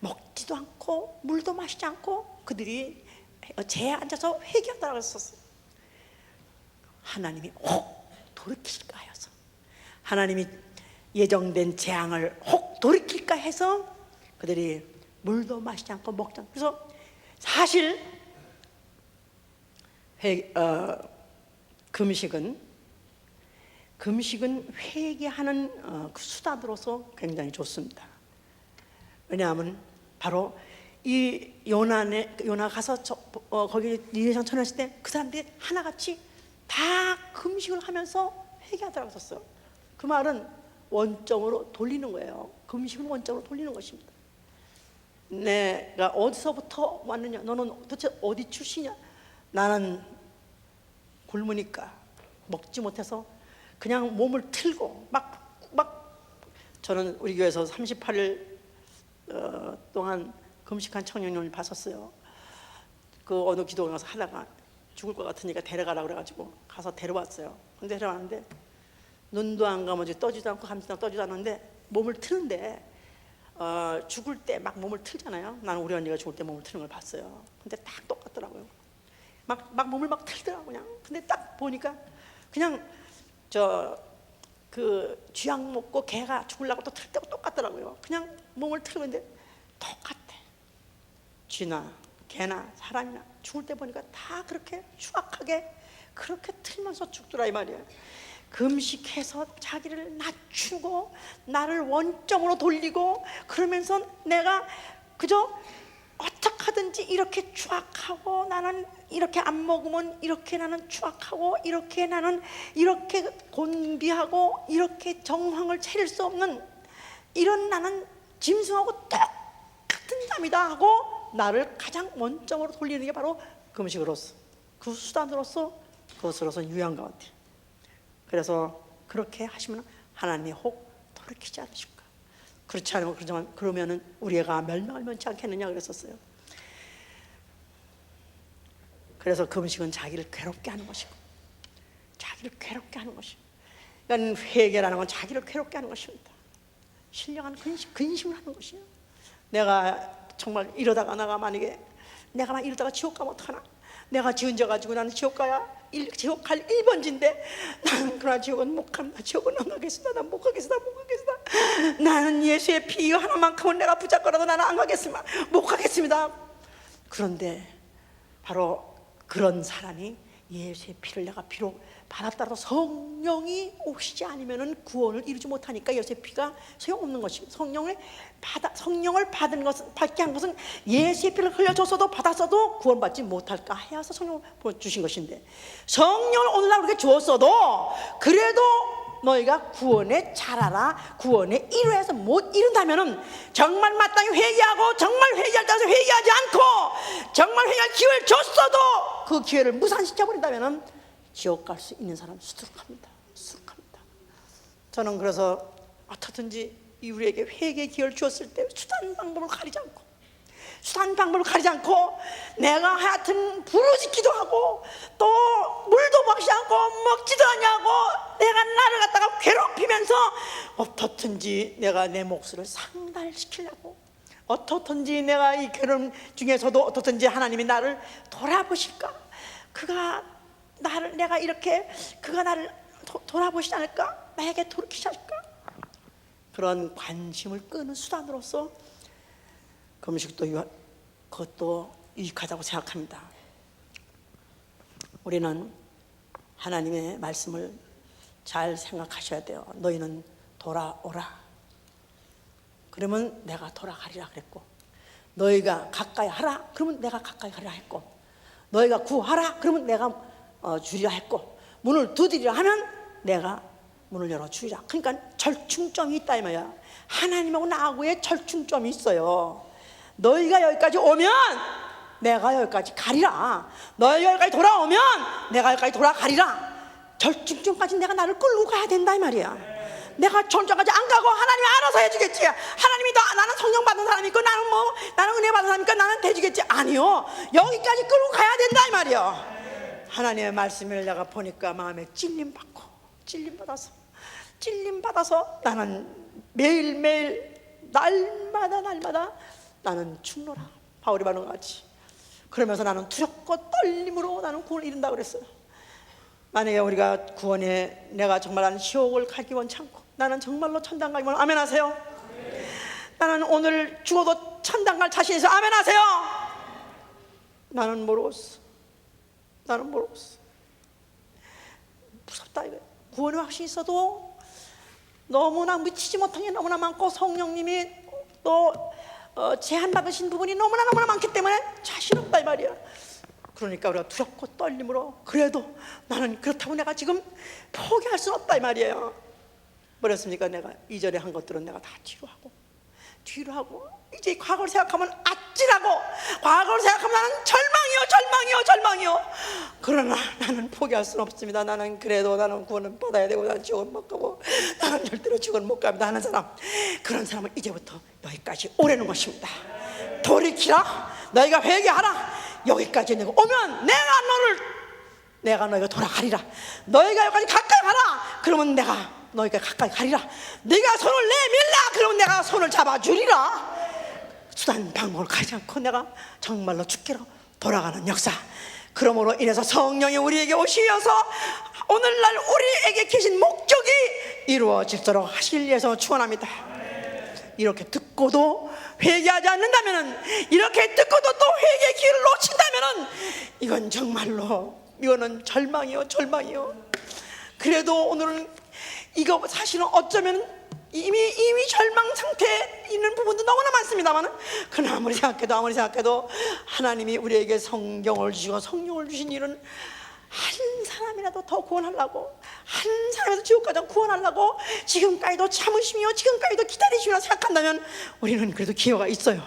A: 먹지도 않고 물도 마시지 않고 그들이 제에 앉아서 회개하더라고 했었어요. 하나님이 혹 돌이킬까 해서, 하나님이 예정된 재앙을 혹 돌이킬까 해서 그들이 물도 마시지 않고 먹지 않고. 그래서 사실 금식은 회개하는 그 수단으로서 굉장히 좋습니다. 왜냐하면 바로 이 요나 가서 거기 니느웨성 전했을 때 그 사람들이 하나같이 다 금식을 하면서 회개하더라고 했었어요. 그 말은 원점으로 돌리는 거예요. 금식은 원점으로 돌리는 것입니다. 내가 어디서부터 왔느냐? 너는 도대체 어디 출신이냐? 나는 굶으니까 먹지 못해서 그냥 몸을 틀고 저는 우리 교회에서 38일 동안 금식한 청년을 봤었어요. 그 어느 기도원 가서 하다가 죽을 것 같으니까 데려가라고 그래가지고 가서 데려왔어요. 근데 데려왔는데 눈도 안 감아지고 떠지도 않고 감지도 떠지도 않는데 몸을 트는데 죽을 때 막 몸을 틀잖아요. 나는 우리 언니가 죽을 때 몸을 트는 걸 봤어요. 근데 딱 똑같더라고요. 막 몸을 막 틀더라고 그냥. 근데 딱 보니까 그냥 그 쥐약 먹고 개가 죽으려고 또 틀 때고 똑같더라고요. 그냥 몸을 틀는데 똑같아. 쥐나 개나 사람이나 죽을 때 보니까 다 그렇게 추악하게 그렇게 틀면서 죽더라 이 말이에요. 금식해서 자기를 낮추고 나를 원점으로 돌리고, 그러면서 내가 그저 어떻게
B: 하든지 이렇게 추악하고, 나는 이렇게 안 먹으면 이렇게 나는 추악하고, 이렇게 나는 이렇게 곤비하고, 이렇게 정황을 차릴 수 없는 이런 나는 짐승하고 똑같은 삶이다 하고 나를 가장 원점으로 돌리는 게 바로 그 음식으로서, 그 수단으로서, 그것으로서 유한 것 같아요. 그래서 그렇게 하시면 하나님이 혹 돌이키지 않으실까? 그렇지 않으면 그러면은 우리 애가 멸망을 면치 않겠느냐 그랬었어요. 그래서 그 음식은 자기를 괴롭게 하는 것이고, 자기를 괴롭게 하는 것이고, 그러니까 회개라는 건 자기를 괴롭게 하는 것입니다. 신령한 근심을 하는 것이에요. 내가 정말 이러다가 나가 만약에 내가 막 이러다가 지옥 가면 어떡하나? 내가 지은 져 가지고 나는 지옥 가야 지옥 갈 1번지인데 나는 그러나 지옥은 못 간다. 지옥은 안 가겠습니다. 난 못 가겠습니다. 못 가겠습니다. 나는 예수의 피 하나만큼은 내가 붙잡고라도 나는 안 가겠습니다. 못 가겠습니다. 그런데 바로 그런 사람이 예수의 피를 내가 비록 받았다고 성령이 오시지 않으면 구원을 이루지 못하니까 예수의 피가 소용없는 것입니다. 성령을 받은 것은, 받게 한 것은 예수의 피를 흘려줬어도 받았어도 구원받지 못할까 해서 성령을 주신 것인데, 성령을 오늘날 그렇게 주었어도 그래도 너희가 구원에 잘하라, 구원에 이루어서 못 이룬다면은 정말 마땅히 회개하고, 정말 회개할 때서 회개하지 않고 정말 회개할 기회를 줬어도 그 기회를 무산시켜버린다면은 지옥 갈 수 있는 사람 수두룩합니다. 수두룩합니다. 저는 그래서 어떻든지 우리에게 회개의 기회를 주었을 때 수단 방법을 가리지 않고 내가 하여튼 부르짖기도 하고 또 물도 먹지 않고 먹지도 않냐고 내가 나를 갖다가 괴롭히면서 어떻든지 내가 내 몫을 상달시키려고, 어떻든지 내가 이 괴로움 중에서도 어떻든지 하나님이 나를 돌아보실까, 내가 이렇게 그가 나를 돌아보시지 않을까, 나에게 돌이키지 않을까, 그런 관심을 끄는 수단으로서 금식도 그것도 유익하다고 생각합니다. 우리는 하나님의 말씀을 잘 생각하셔야 돼요. 너희는 돌아오라. 그러면 내가 돌아가리라 그랬고, 너희가 가까이 하라. 그러면 내가 가까이 가리라 했고, 너희가 구하라. 그러면 내가 주리라 했고, 문을 두드리라 하면 내가 문을 열어주리라. 그러니까 절충점이 있다 이 말이야. 하나님하고 나하고의 절충점이 있어요. 너희가 여기까지 오면 내가 여기까지 가리라. 너희가 여기까지 돌아오면 내가 여기까지 돌아가리라. 절충점까지 내가 나를 끌고 가야 된다 이 말이야. 내가 절충점까지 안 가고 하나님이 알아서 해주겠지. 하나님이 나는 성령 받은 사람이고 나는 은혜 받은 사람이니까 나는 돼주겠지. 아니요, 여기까지 끌고 가야 된다 이 말이야. 하나님의 말씀을 내가 보니까 마음에 찔림받아서 나는 매일매일 날마다 나는 죽노라. 바울이 말한 것 같이. 그러면서 나는 두렵고 떨림으로 나는 구원을 이룬다고 그랬어요. 만약에 우리가 구원에 내가 정말 나는 지옥을 가기 원치 않고 나는 정말로 천당 가기 원, 아멘 하세요. 나는 오늘 죽어도 천당 갈 자신 있어, 아멘 하세요. 나는 모르겠어. 무섭다 이거야. 구원의 확신이 있어도 너무나 미치지 못한 게 너무나 많고, 성령님이 또 제한받으신 부분이 너무나 많기 때문에 자신 없다 이 말이야. 그러니까 우리가 두렵고 떨림으로, 그래도 나는 그렇다고 내가 지금 포기할 수는 없다 이 말이에요. 뭐랬습니까? 내가 이전에 한 것들은 내가 다 뒤로 하고 이제 과거를 생각하면 아찔하고, 과거를 생각하면 나는 절망이요. 그러나 나는 포기할 수는 없습니다. 나는 그래도 나는 구원은 받아야 되고 나는 지옥은 못 가고 나는 절대로 지옥은 못 갑니다 하는 사람, 그런 사람은 이제부터 여기까지 오라는 것입니다. 돌이키라. 너희가 회개하라. 여기까지 내가 오면 내가 너희가 돌아가리라. 너희가 여기까지 가까이 가라. 그러면 내가 너희가 가까이 가리라. 네가 손을 내밀라. 그러면 내가 손을 잡아주리라. 수단 방법을 가지 않고 내가 정말로 죽기로 돌아가는 역사. 그러므로 인해서 성령이 우리에게 오시어서 오늘날 우리에게 계신 목적이 이루어지도록 하실 예수 축원합니다. 이렇게 듣고도 회개하지 않는다면은, 이렇게 듣고도 또 회개의 기회를 놓친다면은 이건 정말로, 이거는 절망이요. 그래도 오늘은 이거 사실은 어쩌면 이미 절망 상태에 있는 부분도 너무나 많습니다만, 그러나 아무리 생각해도 하나님이 우리에게 성경을 주시고 성령을 주신 일은 한 사람이라도 더 구원하려고, 한 사람이라도 지옥 가정 구원하려고 지금까지도 참으시며 지금까지도 기다리시며 생각한다면 우리는 그래도 기회가 있어요.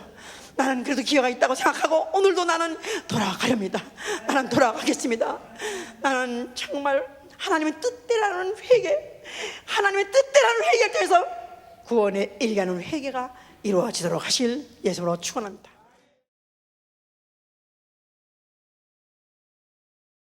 B: 나는 그래도 기회가 있다고 생각하고 오늘도 나는 돌아가렵니다. 나는 돌아가겠습니다. 나는 정말 하나님의 뜻대로라는 회개, 하나님의 뜻대로라는 회개를 통해서 구원에 이르게 하는 회개가 이루어지도록 하실 예수로 축원합니다.